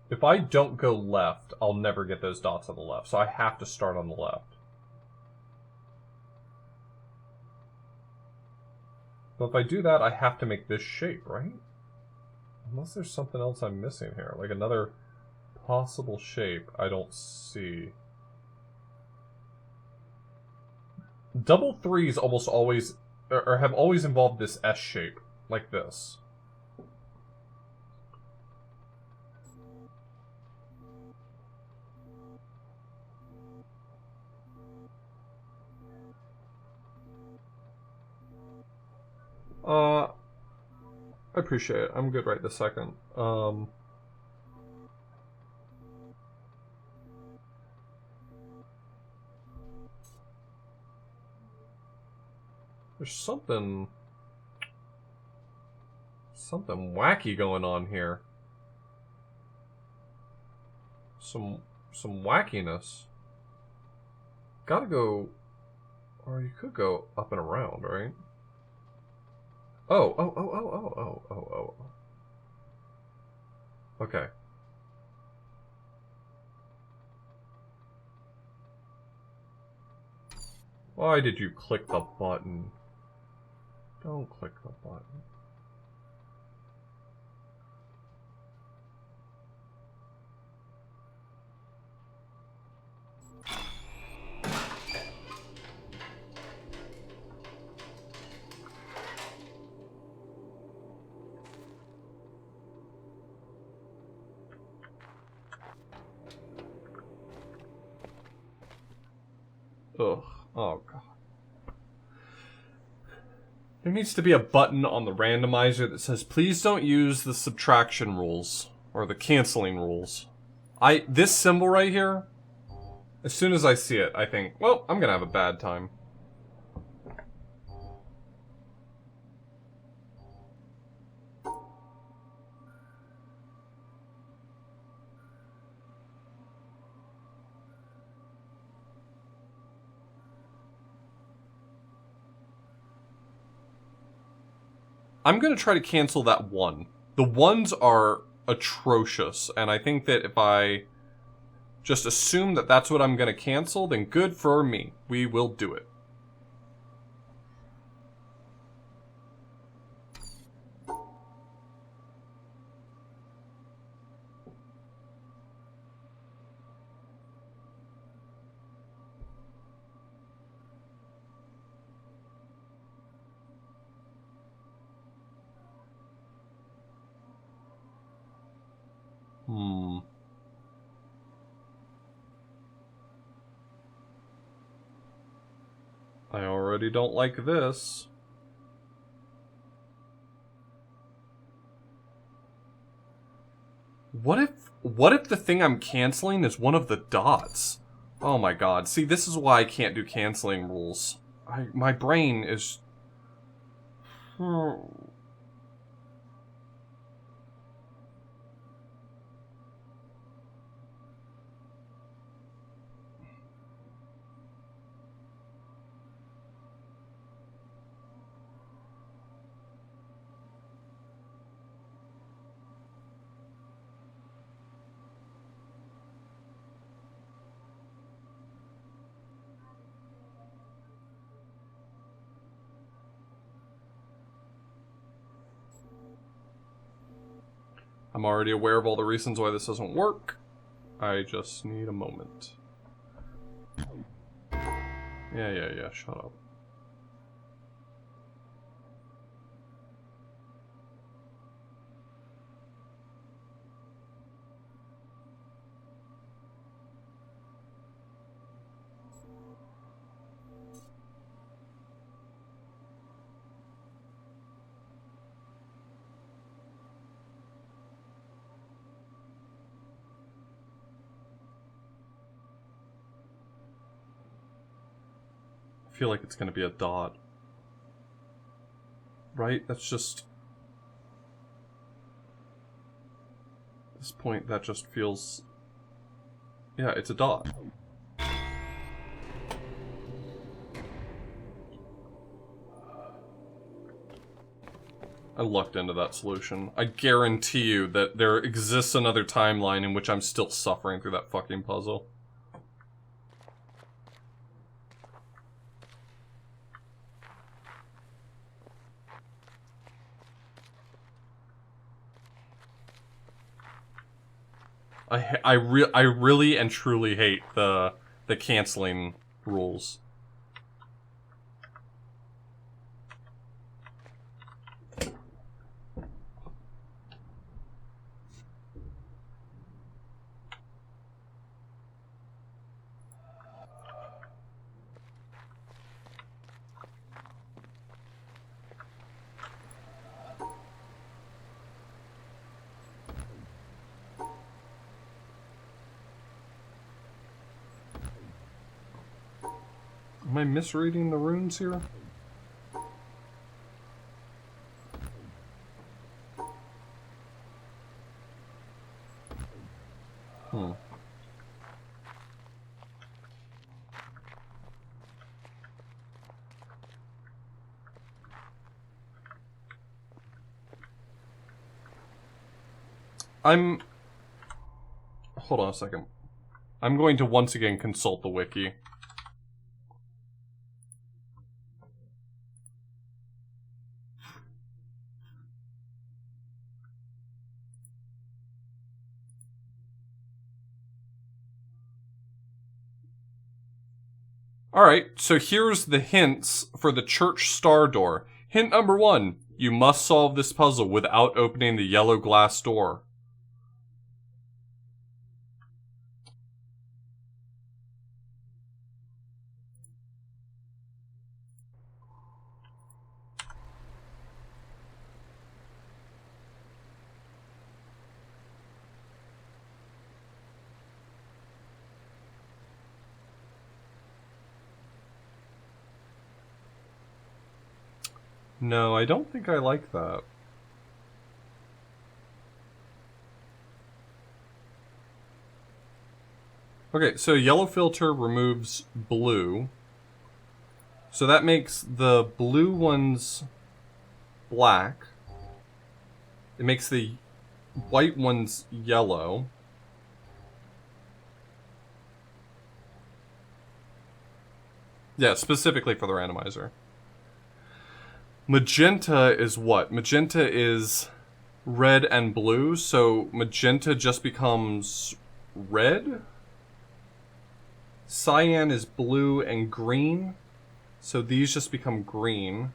If I don't go left, I'll never get those dots on the left, so I have to start on the left. But if I do that, I have to make this shape, right? Unless there's something else I'm missing here, like another possible shape I don't see. double threes almost always, or have always involved this S shape, like this. I appreciate it. I'm good right this second. There's something wacky going on here. Some wackiness. Gotta go, or you could go up and around, right? Oh. Okay. Why did you click the button? Don't click the button. Ugh. Oh, God. There needs to be a button on the randomizer that says, please don't use the subtraction rules, or the canceling rules. This symbol right here, as soon as I see it, I think, well, I'm gonna have a bad time. I'm going to try to cancel that one. The ones are atrocious, and I think that if I just assume that that's what I'm going to cancel, then good for me. We will do it. I already don't like this. What if the thing I'm canceling is one of the dots? Oh my god. See, this is why I can't do canceling rules. My brain is... I'm already aware of all the reasons why this doesn't work. I just need a moment. Yeah, shut up. I feel like it's gonna be a dot. Right? That's just... At this point, that just feels... Yeah, it's a dot. I lucked into that solution. I guarantee you that there exists another timeline in which I'm still suffering through that fucking puzzle. I really and truly hate the canceling rules. Am I misreading the runes here? Hold on a second. I'm going to once again consult the wiki. Alright, so here's the hints for the church star door. Hint number 1. You must solve this puzzle without opening the yellow glass door. No, I don't think I like that. Okay, so yellow filter removes blue. So that makes the blue ones black. It makes the white ones yellow. Yeah, specifically for the randomizer. Magenta is what? Magenta is red and blue, so magenta just becomes red. Cyan is blue and green, so these just become green.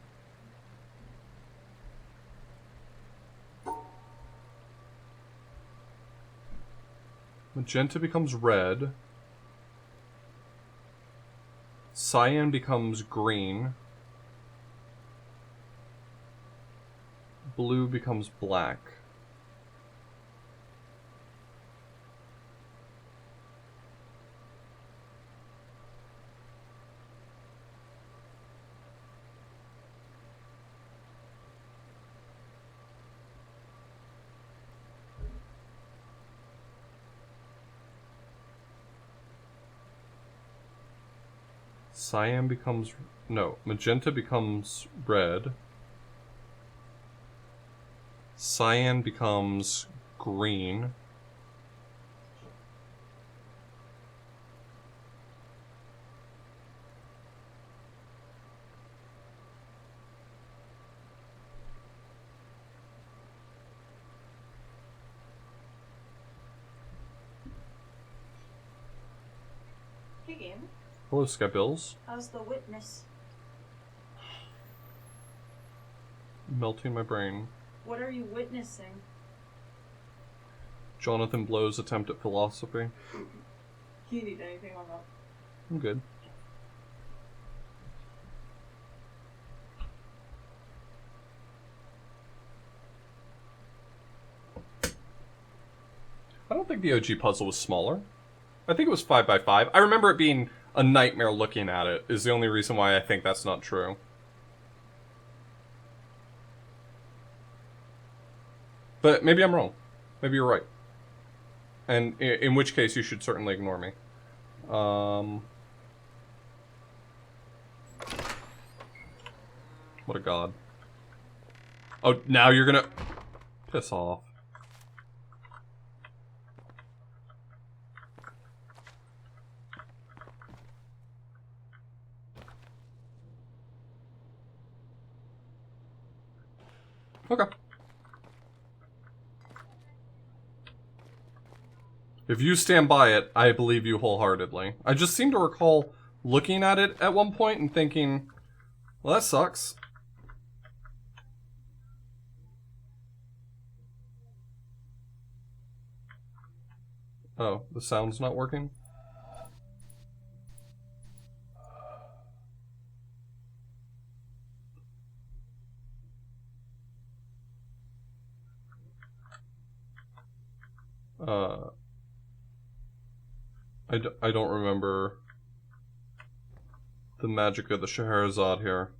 Magenta becomes red. Cyan becomes green. Blue becomes black. Cyan becomes... No, magenta becomes red. Cyan becomes green. Hey, game. Hello, Skybills. How's the witness? Melting my brain. What are you witnessing? Jonathan Blow's attempt at philosophy. Do you need anything on that? I'm good. I don't think the OG puzzle was smaller. I think it was 5 by 5. I remember it being a nightmare looking at it, is the only reason why I think that's not true. But maybe I'm wrong. Maybe you're right. And in which case, you should certainly ignore me. What a god. Oh, now you're gonna... Piss off. Okay. If you stand by it, I believe you wholeheartedly. I just seem to recall looking at it at one point and thinking, well, that sucks. Oh, the sound's not working? I don't remember. the magic of the Scheherazade here.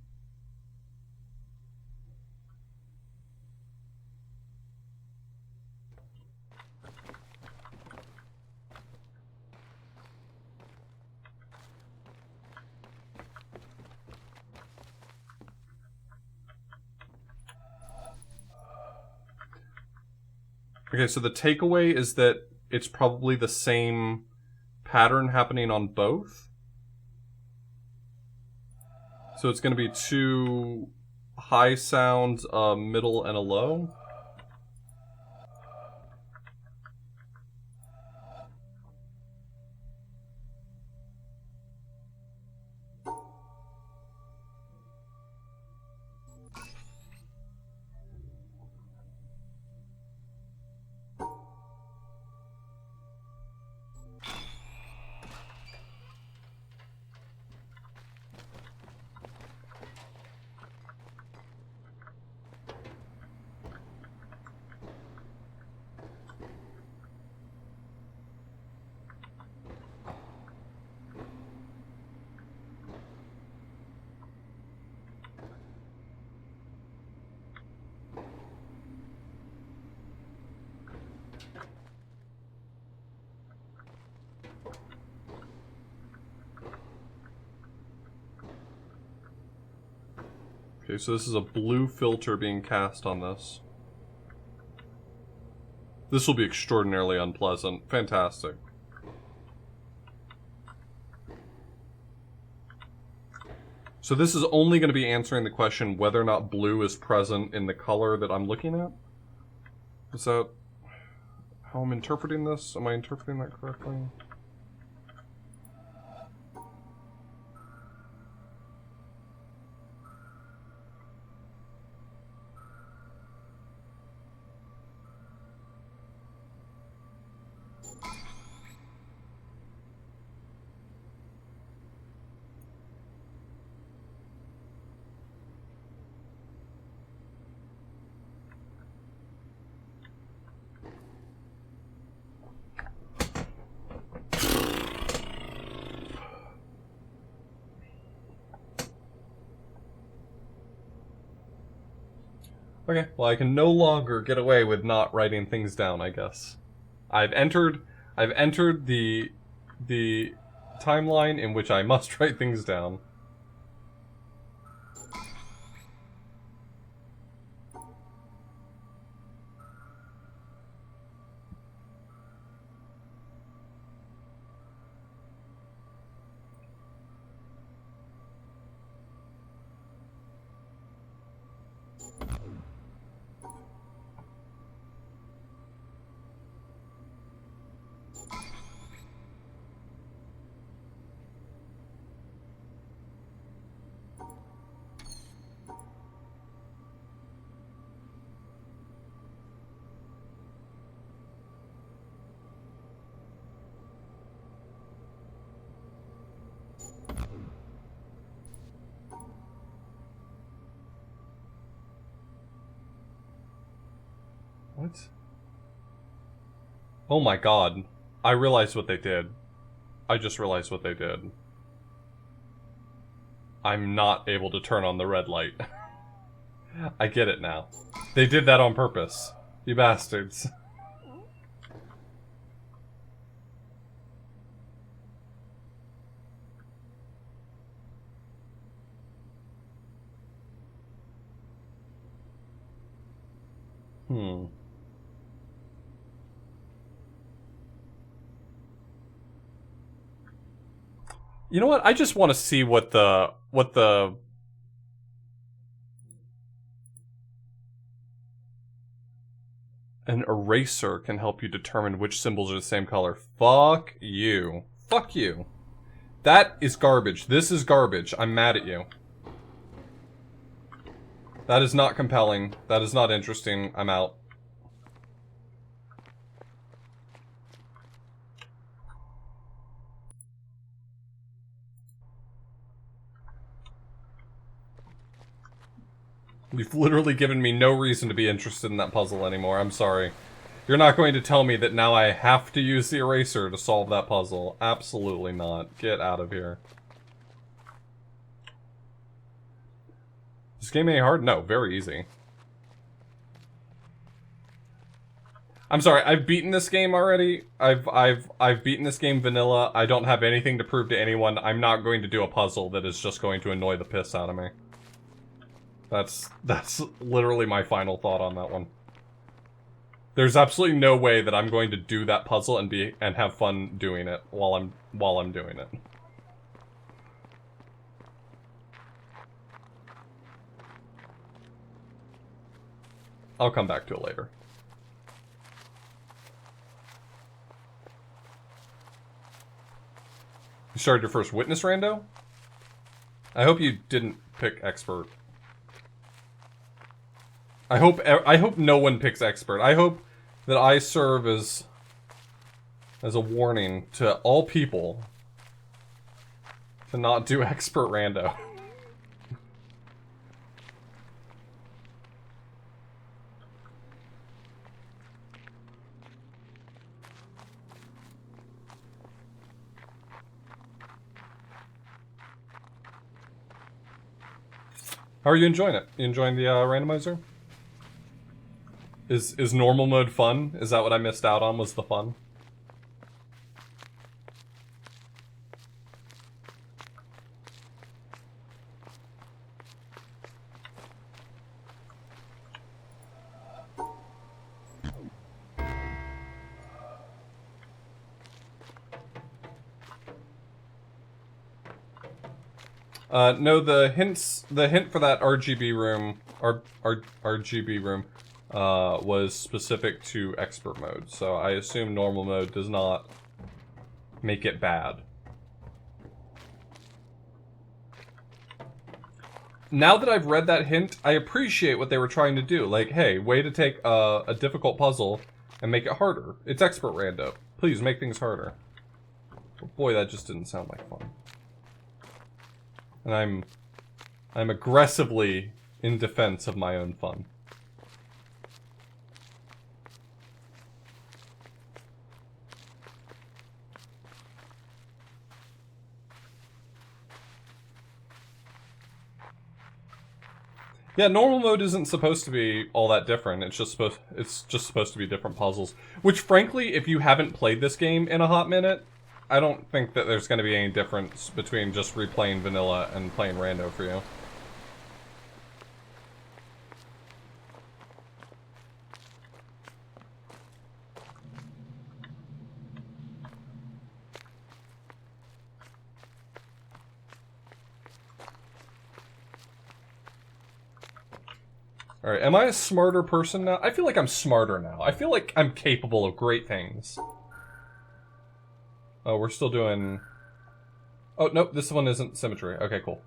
Okay, so the takeaway is that it's probably the same pattern happening on both. So it's going to be 2 high sounds, a middle, and a low. Okay, so this is a blue filter being cast on this. This will be extraordinarily unpleasant. Fantastic. So this is only going to be answering the question whether or not blue is present in the color that I'm looking at? Is that how I'm interpreting this? Am I interpreting that correctly? Okay, well I can no longer get away with not writing things down, I guess. I've entered the timeline in which I must write things down. What? Oh my god. I realized what they did. I just realized what they did. I'm not able to turn on the red light. I get it now. They did that on purpose. You bastards. You know what? I just want to see what the an eraser can help you determine which symbols are the same color. Fuck you. Fuck you. That is garbage. This is garbage. I'm mad at you. That is not compelling. That is not interesting. I'm out. You've literally given me no reason to be interested in that puzzle anymore. I'm sorry. You're not going to tell me that now I have to use the eraser to solve that puzzle. Absolutely not. Get out of here. This game ain't hard? No, very easy. I'm sorry, I've beaten this game already. I've beaten this game vanilla. I don't have anything to prove to anyone. I'm not going to do a puzzle that is just going to annoy the piss out of me. That's literally my final thought on that one. There's absolutely no way that I'm going to do that puzzle and have fun doing it while I'm doing it. I'll come back to it later. You started your first witness rando? I hope you didn't pick expert. I hope no one picks expert. I hope that I serve as a warning to all people to not do expert rando. How are you enjoying it? You enjoying the randomizer? Is normal mode fun? Is that what I missed out on, was the fun? No, the hint for that RGB room, RGB room, was specific to expert mode, so I assume normal mode does not make it bad. Now that I've read that hint, I appreciate what they were trying to do. Like, hey, way to take a difficult puzzle and make it harder. It's expert rando. Please, make things harder. But boy, that just didn't sound like fun. And I'm aggressively in defense of my own fun. Yeah, normal mode isn't supposed to be all that different. It's just supposed to be different puzzles. Which, frankly, if you haven't played this game in a hot minute, I don't think that there's going to be any difference between just replaying vanilla and playing rando for you. Alright, am I a smarter person now? I feel like I'm smarter now. I feel like I'm capable of great things. Oh, we're still doing... Oh, nope, this one isn't symmetry. Okay, cool.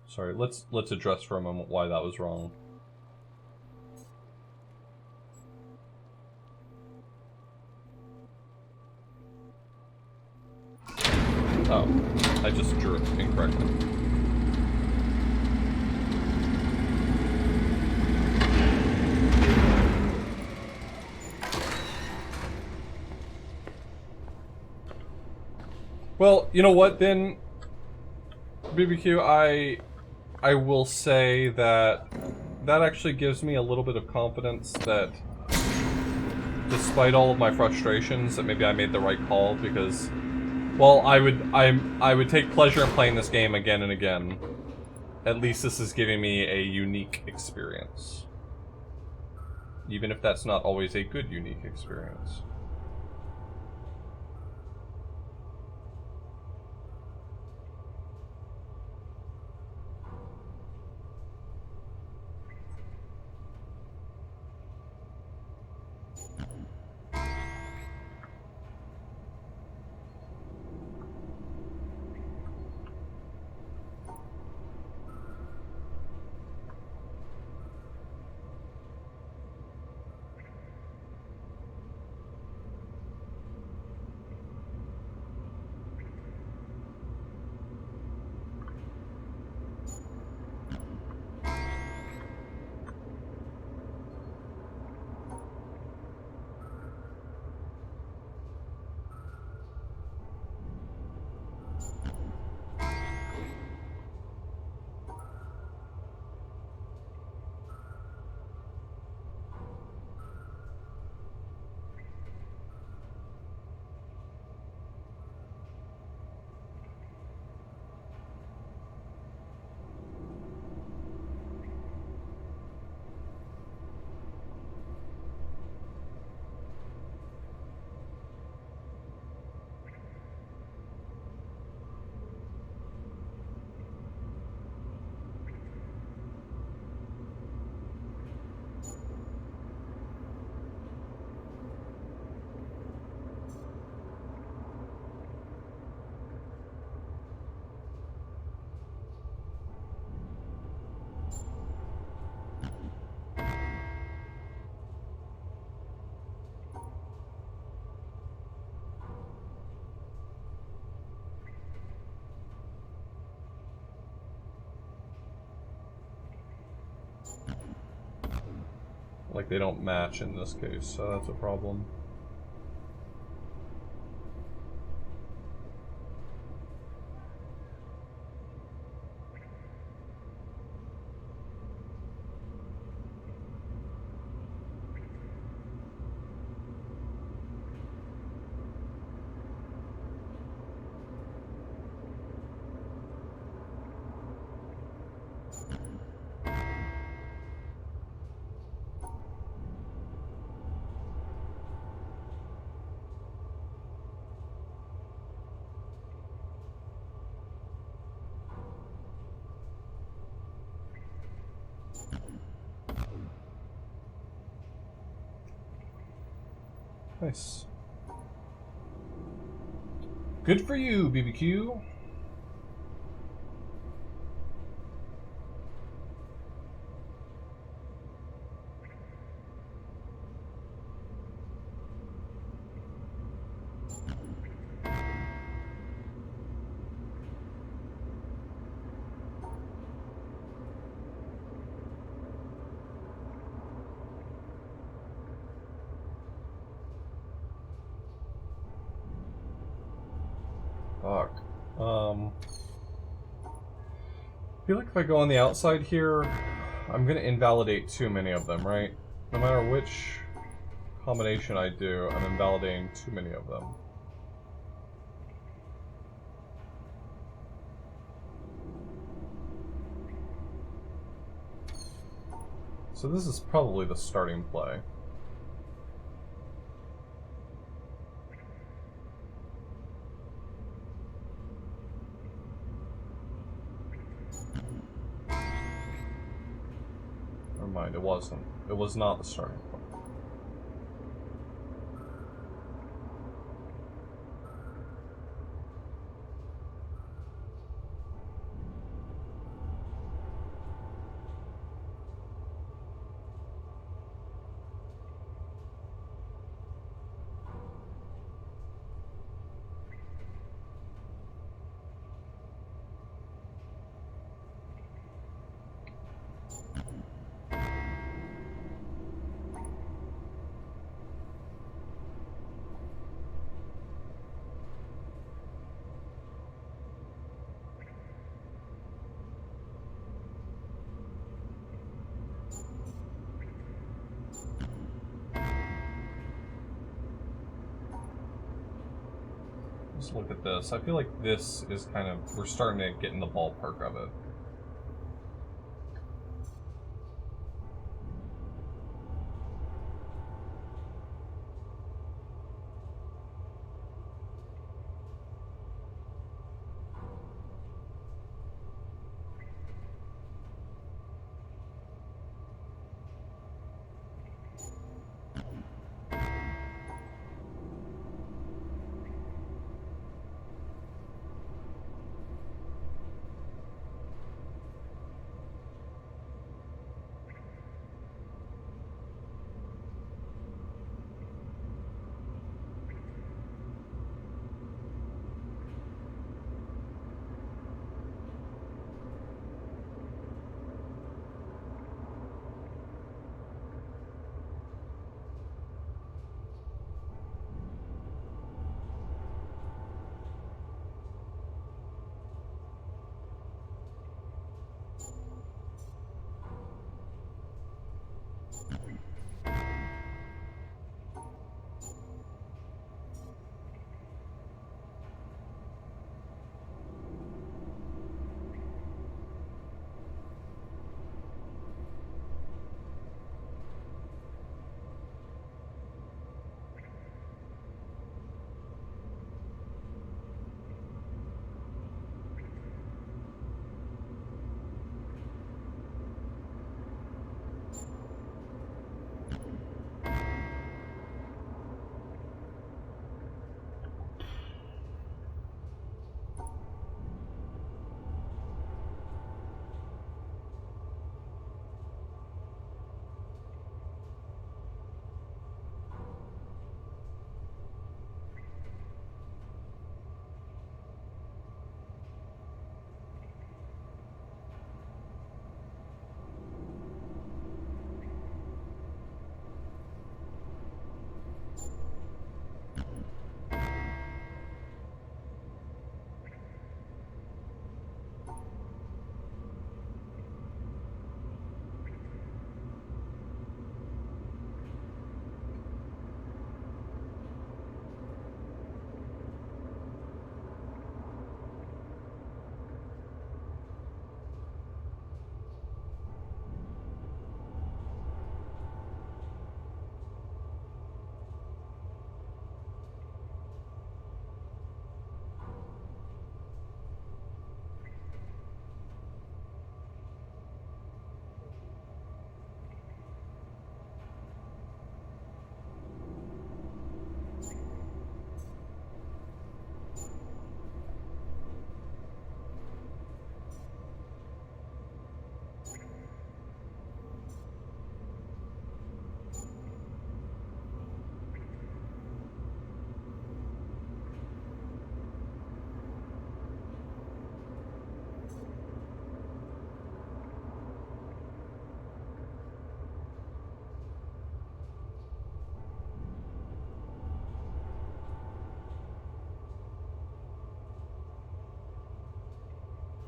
Sorry, let's address for a moment why that was wrong. Oh, I just drew it incorrectly. Well, you know what then, BBQ, I will say that actually gives me a little bit of confidence that despite all of my frustrations that maybe I made the right call, because while I would take pleasure in playing this game again and again, at least this is giving me a unique experience. Even if that's not always a good unique experience. Like, they don't match in this case, so that's a problem. Nice. Good for you, BBQ. Fuck. I feel like if I go on the outside here, I'm gonna invalidate too many of them, right? No matter which combination I do, I'm invalidating too many of them. So this is probably the starting play. Never mind, it wasn't. It was not the starting point. Let's look at this. I feel like this is kind of, we're starting to get in the ballpark of it.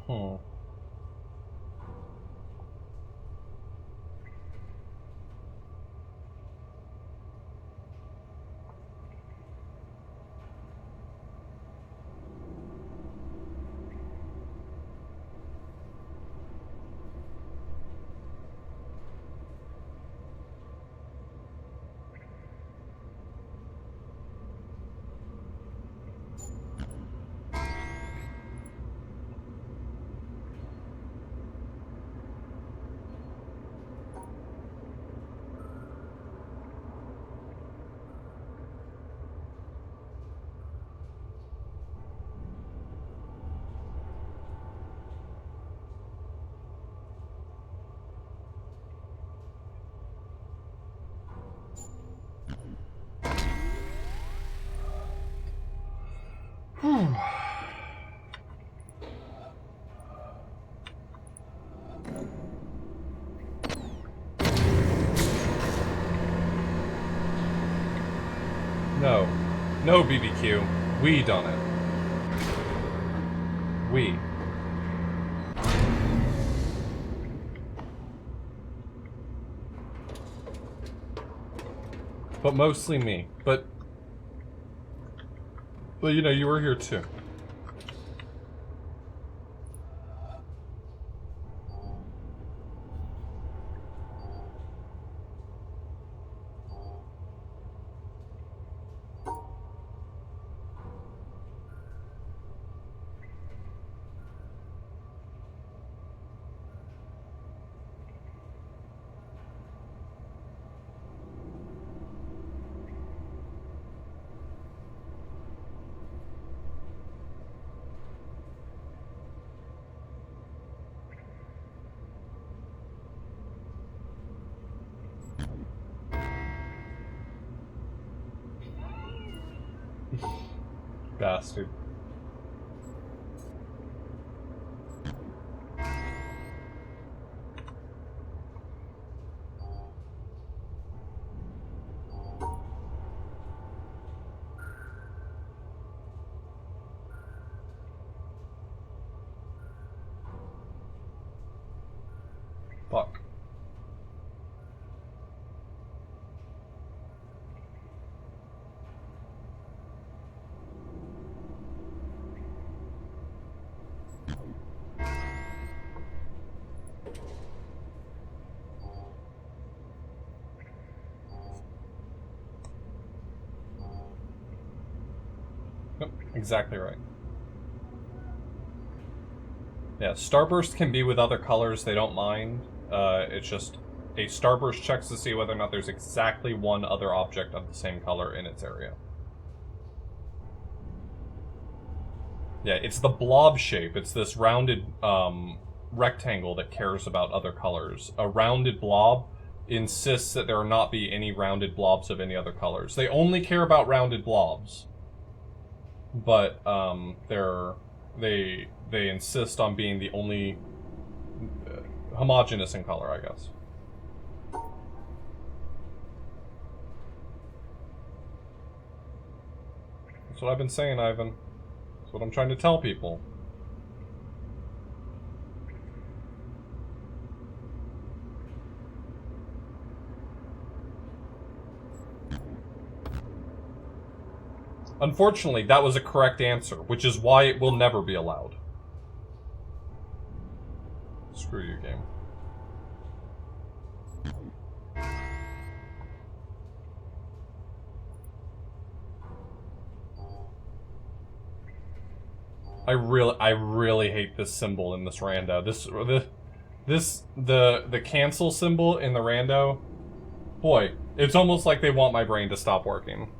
Hmm. No. No, BBQ. We done it. We. But mostly me. But you know, you were here too. Bastard. Fuck. Yep, exactly right. Yeah, starburst can be with other colors, they don't mind. It's just a starburst checks to see whether or not there's exactly one other object of the same color in its area. Yeah, it's the blob shape. It's this rounded rectangle that cares about other colors. A rounded blob insists that there not be any rounded blobs of any other colors. They only care about rounded blobs. But they insist on being the only homogeneous in color, I guess. That's what I've been saying, Ivan. That's what I'm trying to tell people. Unfortunately, that was a correct answer, which is why it will never be allowed. Screw you, game. I really hate this symbol in this rando. The cancel symbol in the rando. Boy, it's almost like they want my brain to stop working.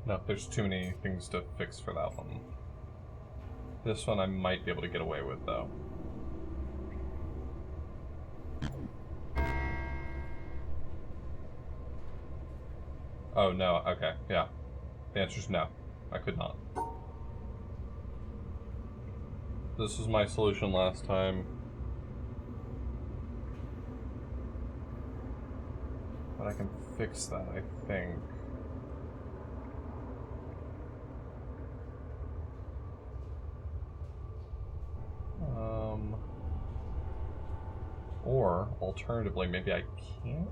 No, there's too many things to fix for that one. This one I might be able to get away with, though. Oh, no, okay, yeah. The answer's no. I could not. This was my solution last time. But I can fix that, I think. Or, alternatively, maybe I can't?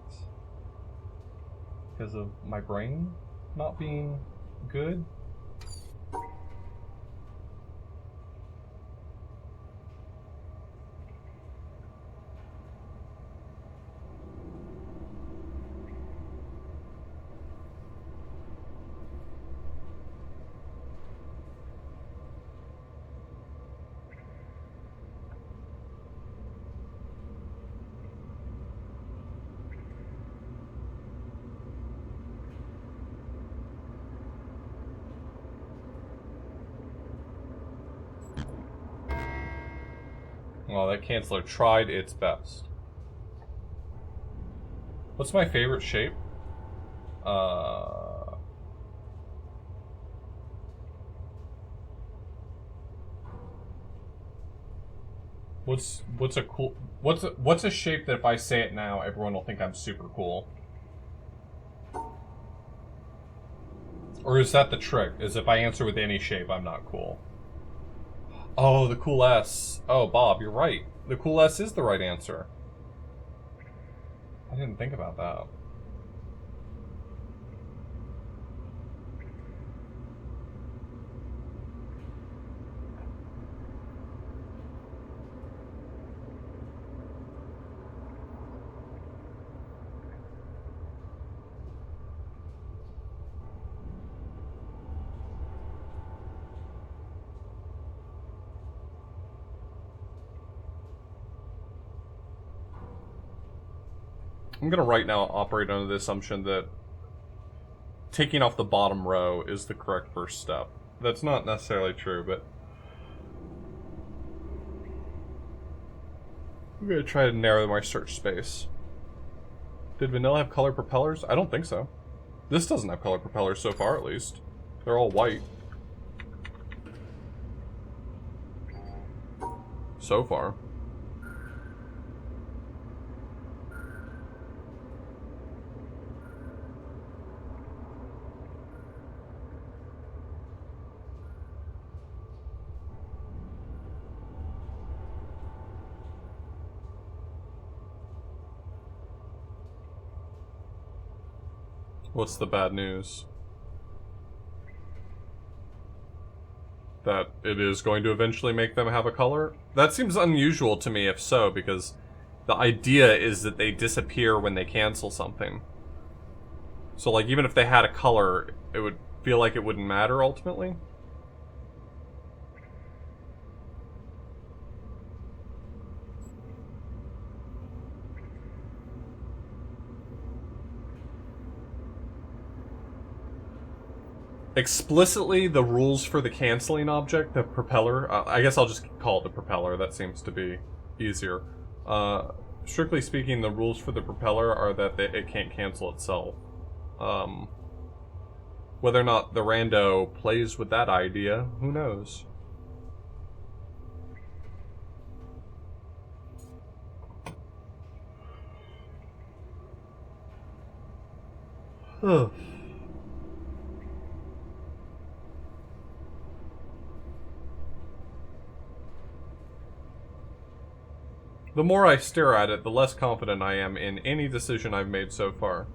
Because of my brain not being good? Well, that canceller tried its best. What's my favorite shape? What's a cool what's a shape that if I say it now everyone will think I'm super cool? Or is that the trick? Is if I answer with any shape I'm not cool? Oh, the cool S. Oh, Bob, you're right. The cool S is the right answer. I didn't think about that. I'm gonna right now operate under the assumption that taking off the bottom row is the correct first step. That's not necessarily true, but I'm gonna try to narrow my search space. Did vanilla have colored propellers? I don't think so. This doesn't have colored propellers so far, at least. They're all white. So far. What's the bad news? That it is going to eventually make them have a color? That seems unusual to me if so, because the idea is that they disappear when they cancel something. So like even if they had a color, it would feel like it wouldn't matter ultimately. Explicitly, the rules for the canceling object, the propeller, I guess I'll just call it the propeller, that seems to be easier. Strictly speaking, the rules for the propeller are that it can't cancel itself. Whether or not the rando plays with that idea, who knows? Ugh. The more I stare at it, the less confident I am in any decision I've made so far.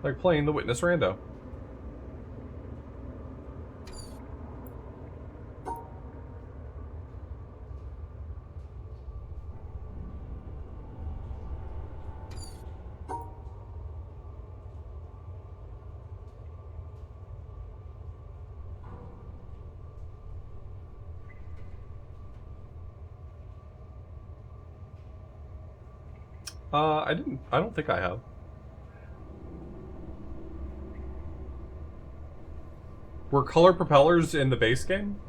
Like playing the witness rando. I don't think I have. Were color propellers in the base game?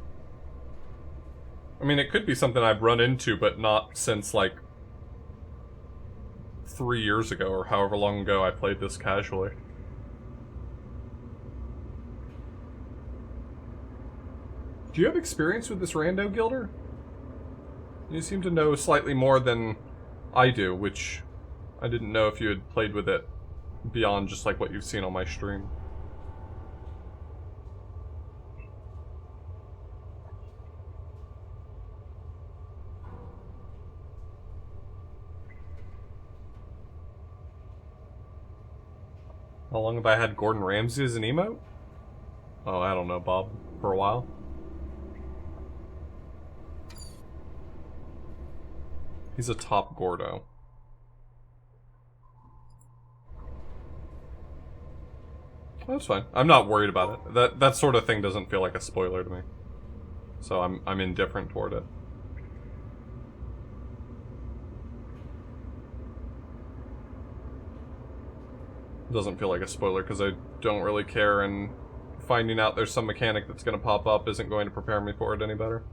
I mean, it could be something I've run into, but not since, like, 3 years ago, or however long ago I played this casually. Do you have experience with this rando gilder? You seem to know slightly more than I do, which I didn't know if you had played with it beyond just like what you've seen on my stream. How long have I had Gordon Ramsay as an emote? Oh, I don't know, Bob. For a while. He's a top Gordo. That's fine. I'm not worried about it. That sort of thing doesn't feel like a spoiler to me. So I'm indifferent toward it. Doesn't feel like a spoiler because I don't really care, and finding out there's some mechanic that's going to pop up isn't going to prepare me for it any better.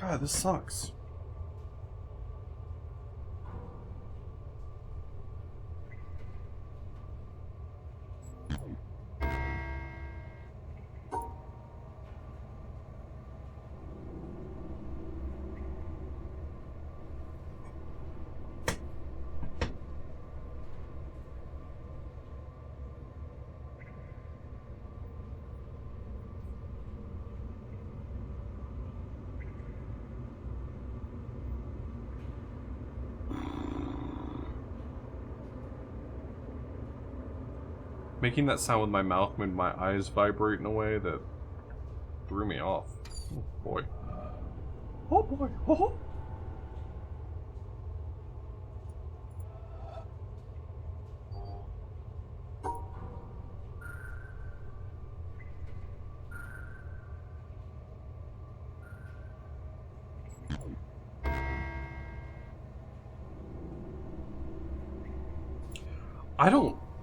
God, this sucks. Making that sound with my mouth made my eyes vibrate in a way that threw me off. Oh boy. Oh boy. Oh.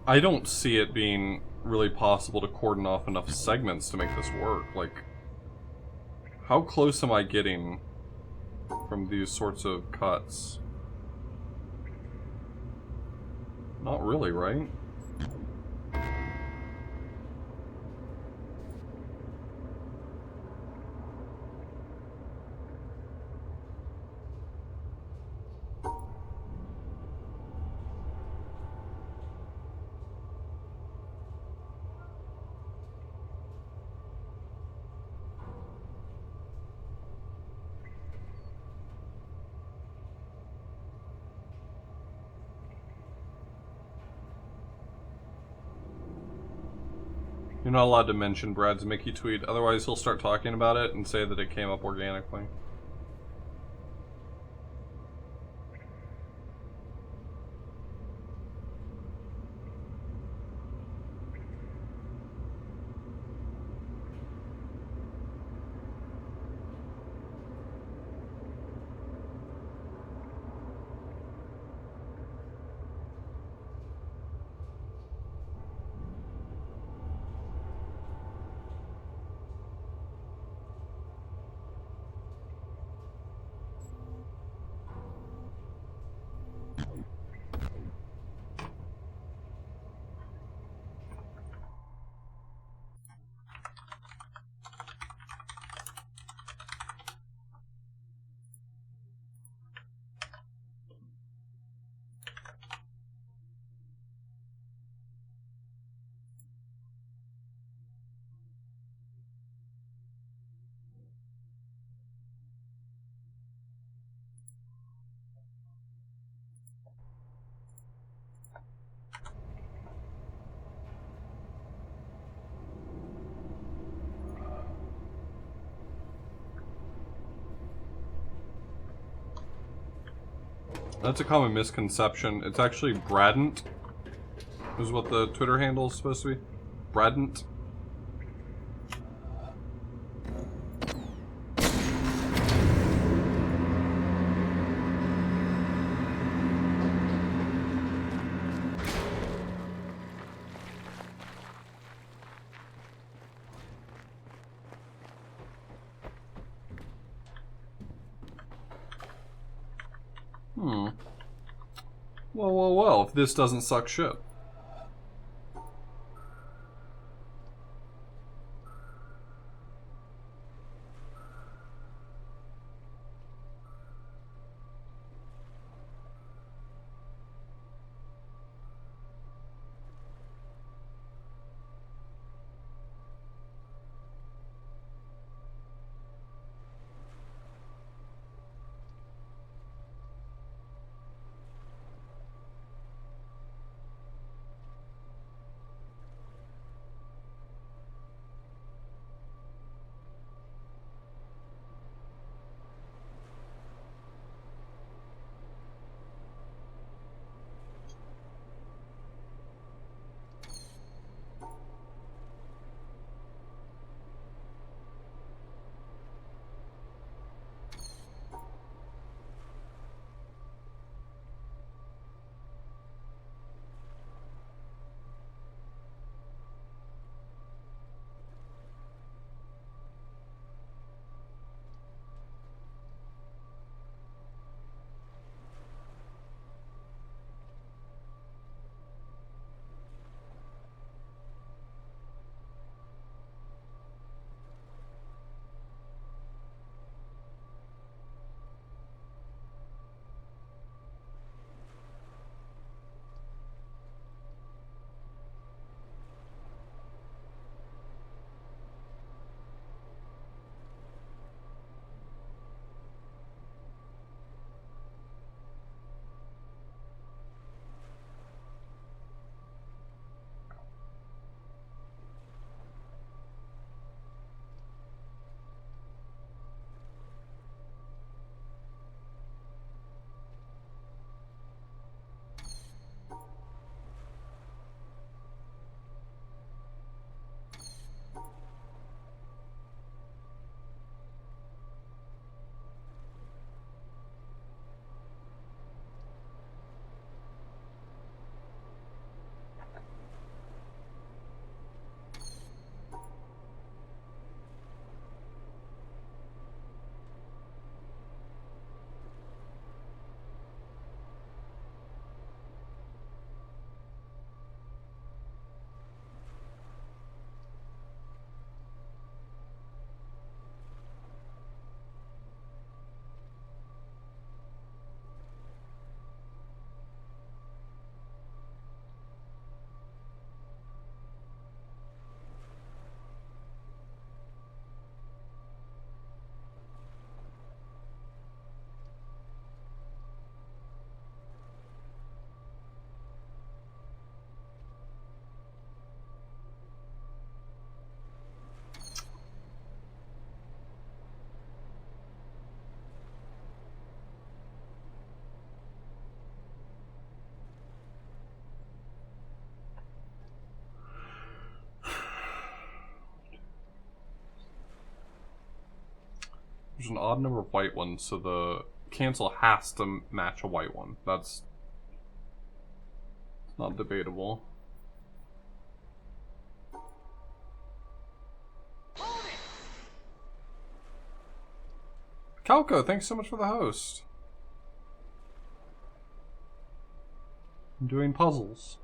I don't see it being really possible to cordon off enough segments to make this work. Like, how close am I getting from these sorts of cuts? Not really, right? You're not allowed to mention Brad's Mickey tweet, otherwise he'll start talking about it and say that it came up organically. That's a common misconception. It's actually Bradant, is what the Twitter handle is supposed to be. Bradant. Hmm. Well, if this doesn't suck shit. There's an odd number of white ones, so the cancel has to match a white one. That's not debatable. Calco, thanks so much for the host. I'm doing puzzles.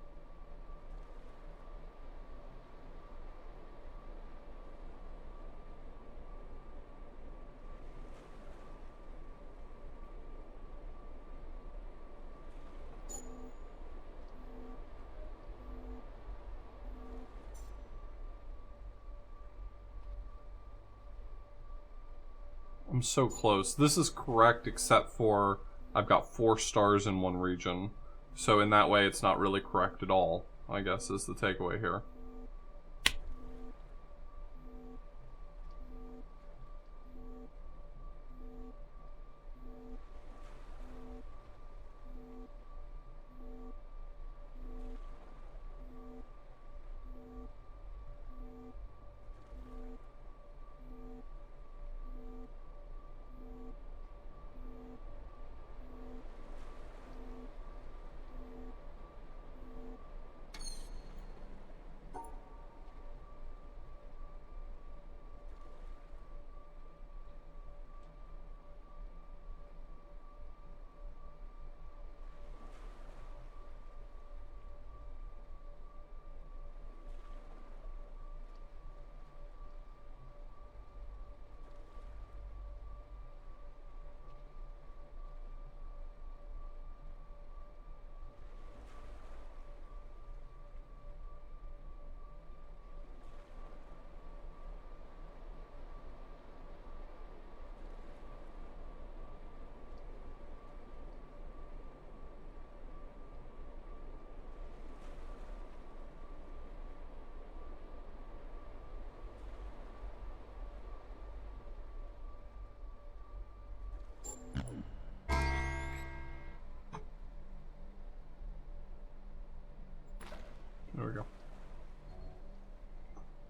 I'm so close. This is correct except for I've got 4 stars in one region. So in that way it's not really correct at all, I guess is the takeaway here.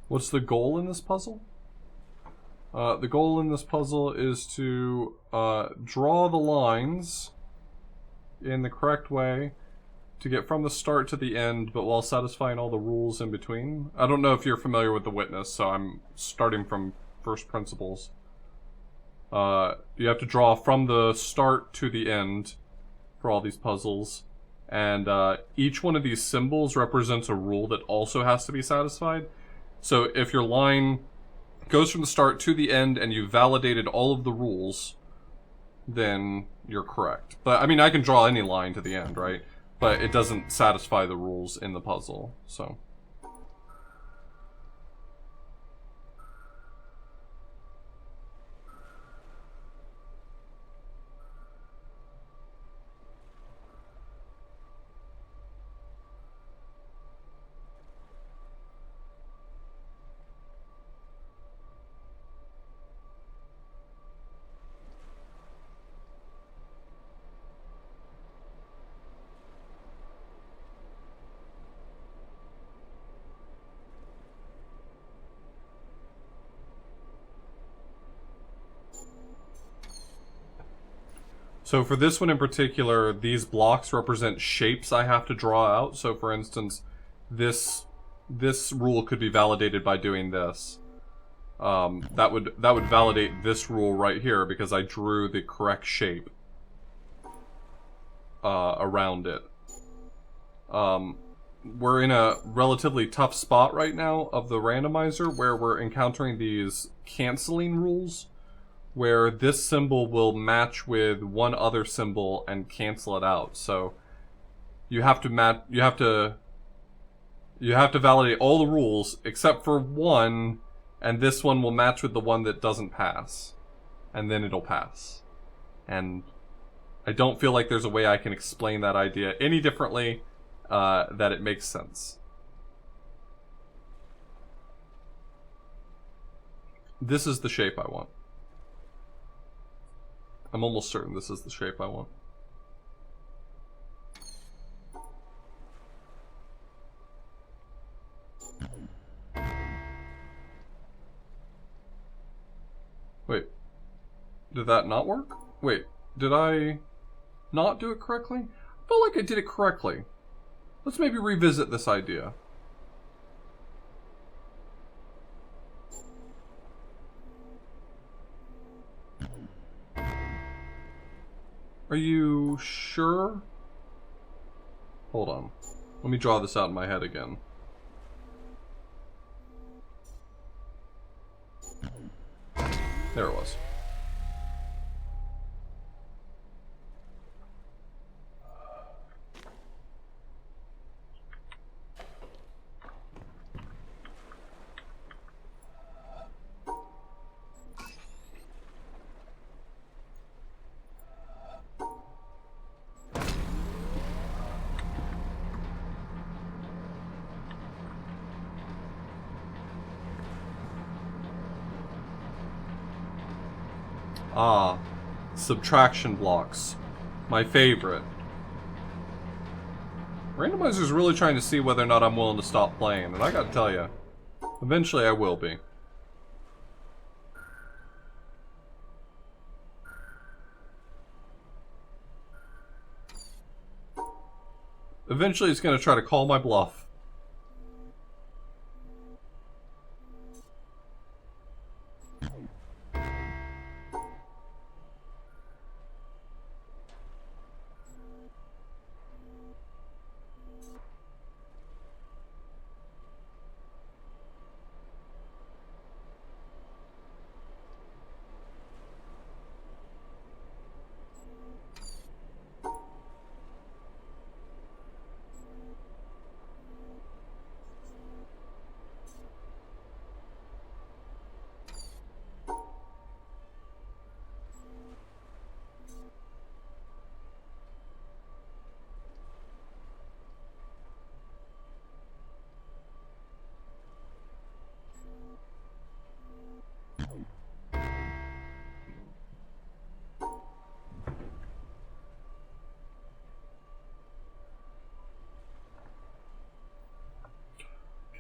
What's the goal in this puzzle? The goal in this puzzle is to draw the lines in the correct way to get from the start to the end, but while satisfying all the rules in between. I don't know if you're familiar with the Witness, so I'm starting from first principles. You have to draw from the start to the end for all these puzzles, and each one of these symbols represents a rule that also has to be satisfied. So if your line goes from the start to the end and you've validated all of the rules, then you're correct. But I mean, I can draw any line to the end, right? But it doesn't satisfy the rules in the puzzle, so. So for this one in particular, these blocks represent shapes I have to draw out. So for instance, this rule could be validated by doing this. That would validate this rule right here because I drew the correct shape around it. We're in a relatively tough spot right now of the randomizer where we're encountering these canceling rules, where this symbol will match with one other symbol and cancel it out. So you have to validate all the rules except for one, and this one will match with the one that doesn't pass, and then it'll pass. And I don't feel like there's a way I can explain that idea any differently that it makes sense. This is the shape I want. I'm almost certain this is the shape I want. Wait. Did that not work? Wait, did I not do it correctly? I felt like I did it correctly. Let's maybe revisit this idea. Are you sure? Hold on. Let me draw this out in my head again. There it was. Ah, subtraction blocks. My favorite. Randomizer's really trying to see whether or not I'm willing to stop playing, and I gotta tell you, eventually I will be. Eventually it's gonna try to call my bluff.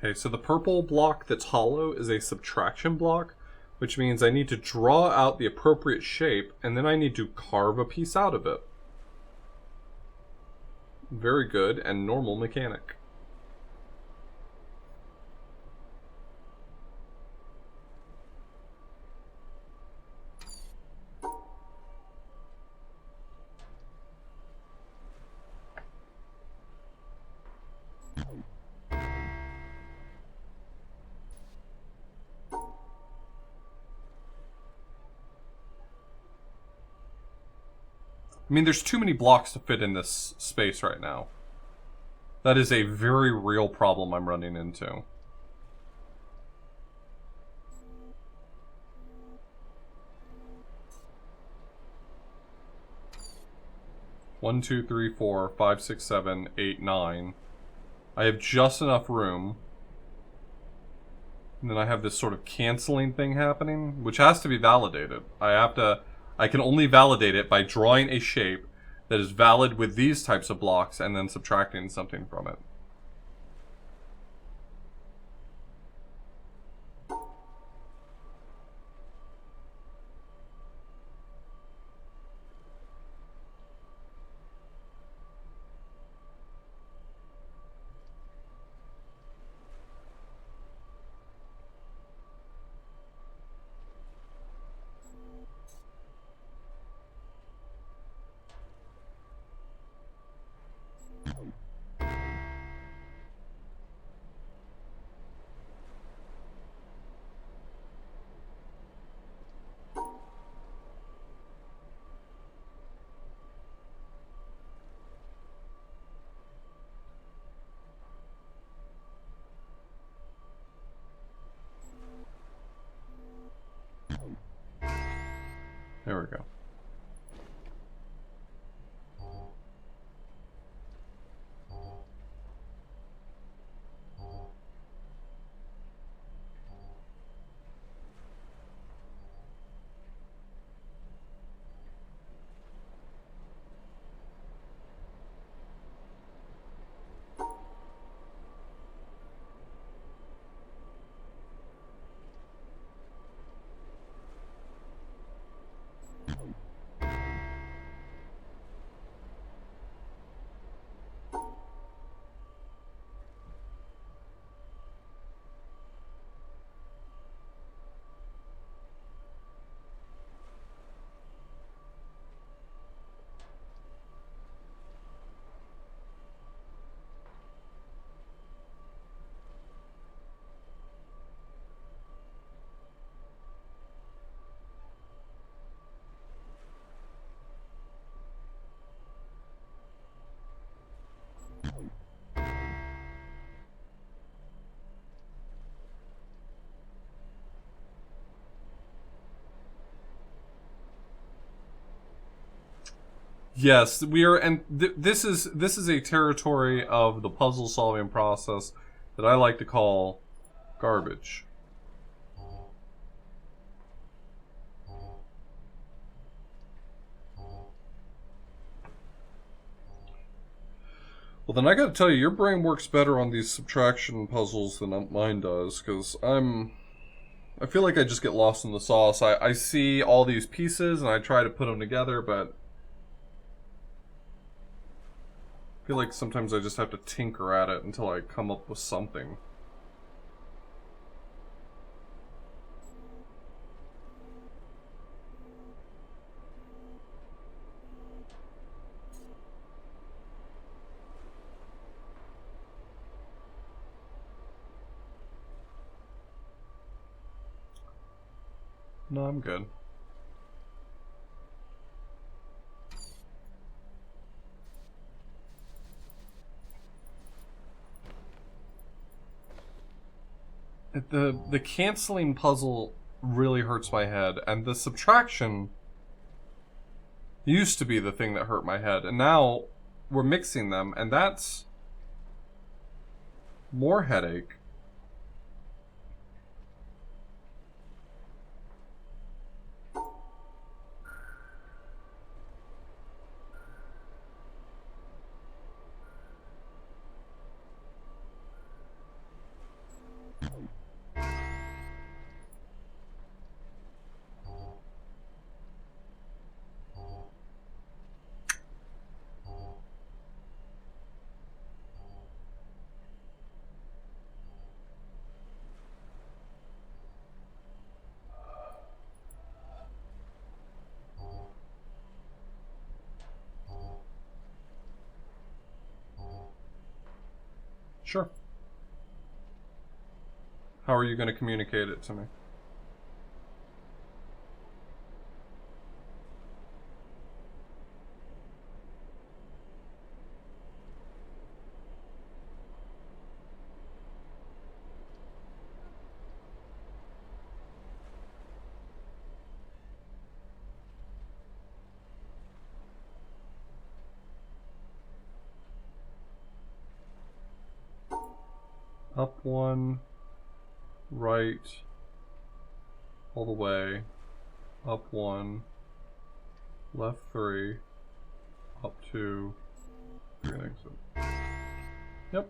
Okay, so the purple block that's hollow is a subtraction block, which means I need to draw out the appropriate shape, and then I need to carve a piece out of it. Very good and normal mechanic. I mean, there's too many blocks to fit in this space right now. That is a very real problem I'm running into. One, two, three, four, 5, 6, 7, 8, 9. I have just enough room. And then I have this sort of canceling thing happening, which has to be validated. I can only validate it by drawing a shape that is valid with these types of blocks and then subtracting something from it. There we go. Yes, we are, and this is a territory of the puzzle solving process that I like to call garbage. Well, then I gotta tell you, your brain works better on these subtraction puzzles than mine does, because I feel like I just get lost in the sauce. I see all these pieces and I try to put them together, but I feel like sometimes I just have to tinker at it until I come up with something. No, I'm good. The canceling puzzle really hurts my head, and the subtraction used to be the thing that hurt my head, and now we're mixing them, and that's more headache. How are you going to communicate it to me? Up 1, right, all the way, up 1, left 3, up 2, 3 exit. Yep.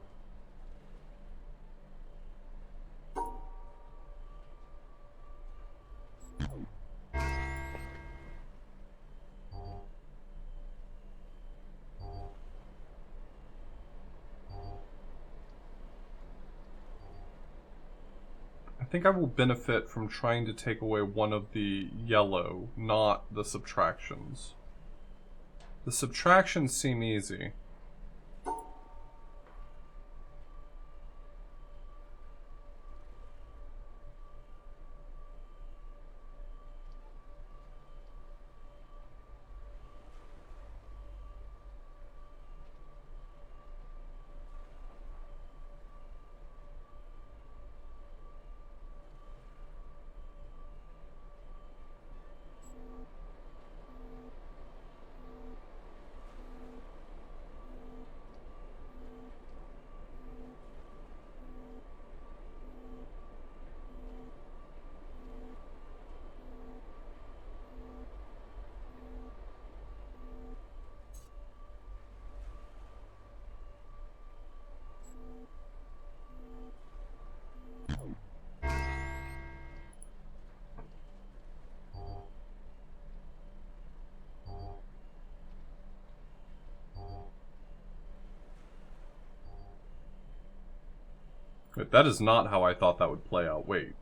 I think I will benefit from trying to take away one of the yellow, not the subtractions. The subtractions seem easy. Wait, that is not how I thought that would play out. Wait.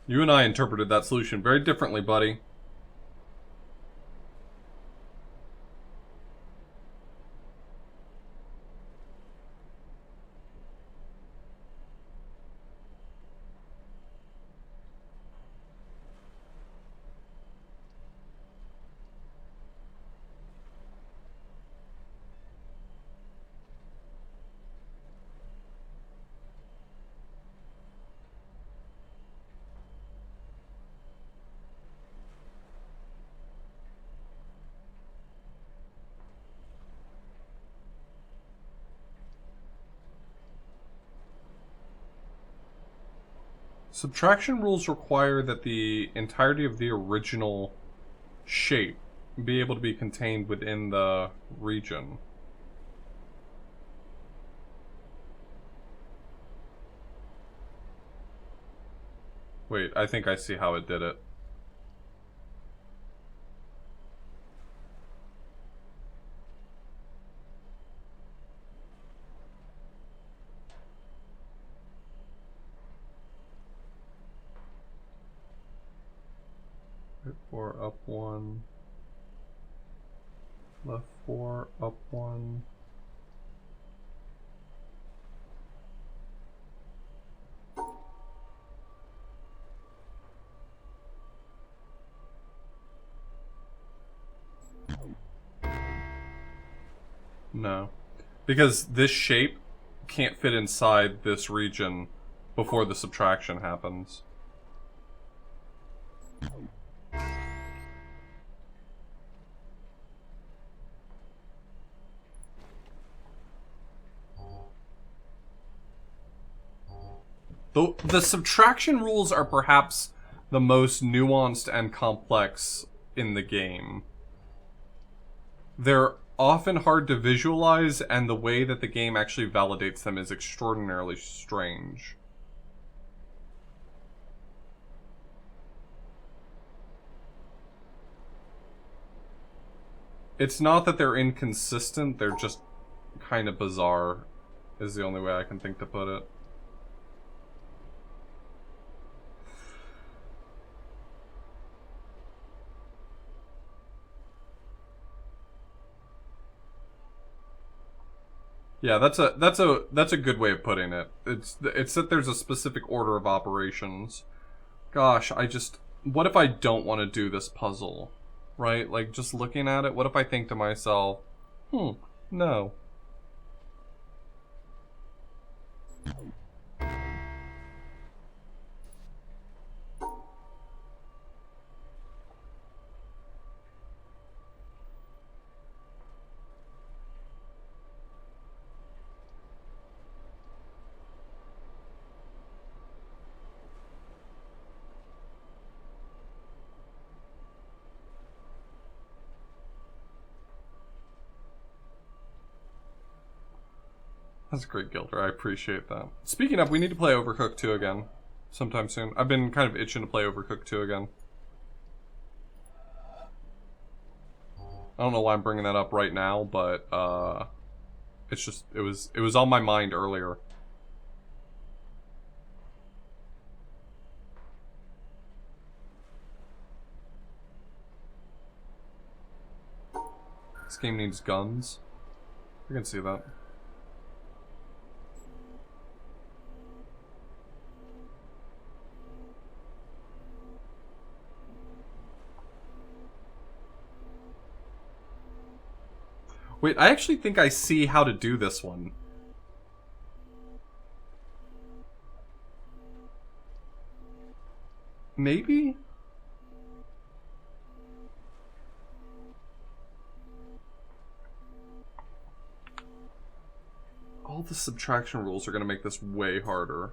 You and I interpreted that solution very differently, buddy. Subtraction rules require that the entirety of the original shape be able to be contained within the region. Wait, I think I see how it did it. Right 4, up 1. Left 4, up 1. No. Because this shape can't fit inside this region before the subtraction happens. The subtraction rules are perhaps the most nuanced and complex in the game. They're often hard to visualize, and the way that the game actually validates them is extraordinarily strange. It's not that they're inconsistent, they're just kind of bizarre, is the only way I can think to put it. Yeah, that's a good way of putting it. It's that there's a specific order of operations. Gosh, what if I don't want to do this puzzle? Right? Like, just looking at it, what if I think to myself, no. That's great, Gilder. I appreciate that. Speaking of, we need to play Overcooked 2 again. Sometime soon. I've been kind of itching to play Overcooked 2 again. I don't know why I'm bringing that up right now, but, it's just, it was on my mind earlier. This game needs guns. I can see that. Wait, I actually think I see how to do this one. Maybe? All the subtraction rules are going to make this way harder.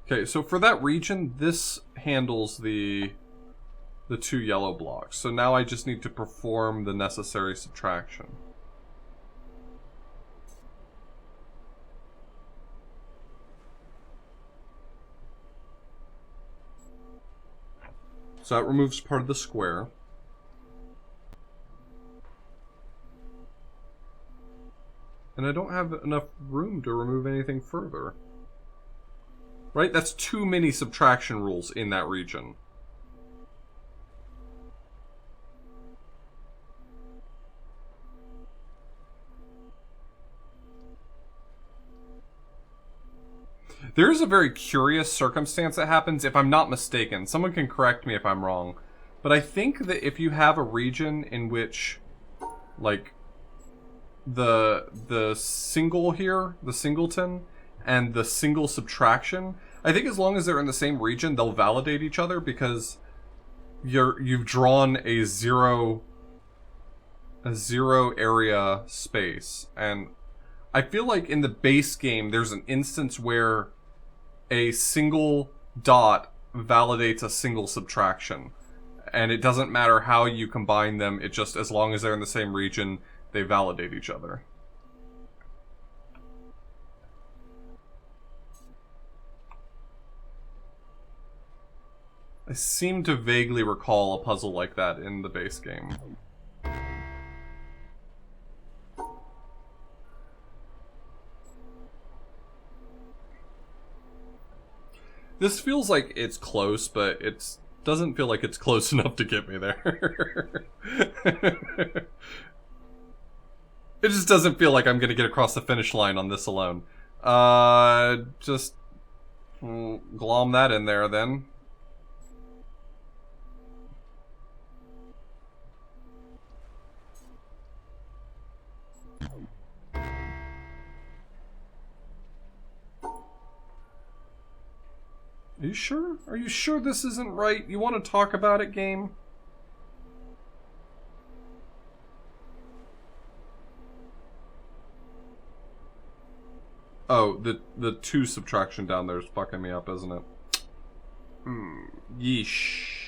Okay, so for that region, this handles the 2 yellow blocks. So now I just need to perform the necessary subtraction. So that removes part of the square. And I don't have enough room to remove anything further. Right? That's too many subtraction rules in that region. There is a very curious circumstance that happens, if I'm not mistaken. Someone can correct me if I'm wrong. But I think that if you have a region in which, like, the single here, the singleton, and the single subtraction, I think as long as they're in the same region, they'll validate each other because you've drawn a zero area space. And I feel like in the base game, there's an instance where a single dot validates a single subtraction. And it doesn't matter how you combine them, it just, as long as they're in the same region, they validate each other. I seem to vaguely recall a puzzle like that in the base game. This feels like it's close, but it doesn't feel like it's close enough to get me there. It just doesn't feel like I'm gonna get across the finish line on this alone. Just glom that in there then. Are you sure? Are you sure this isn't right? You want to talk about it, game? Oh, the 2 subtraction down there is fucking me up, isn't it? Yeesh.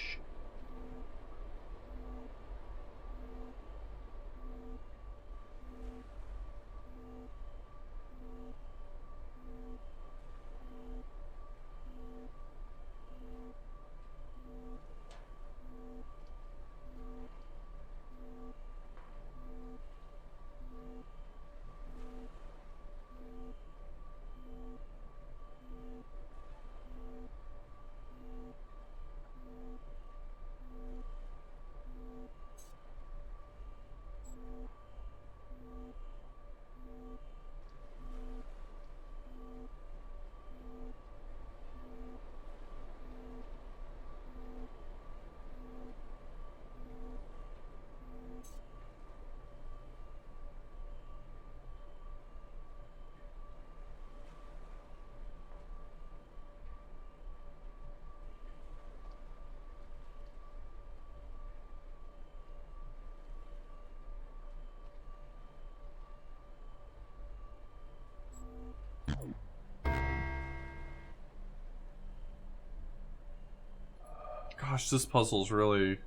Gosh, this puzzle's really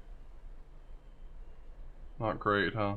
not great, huh?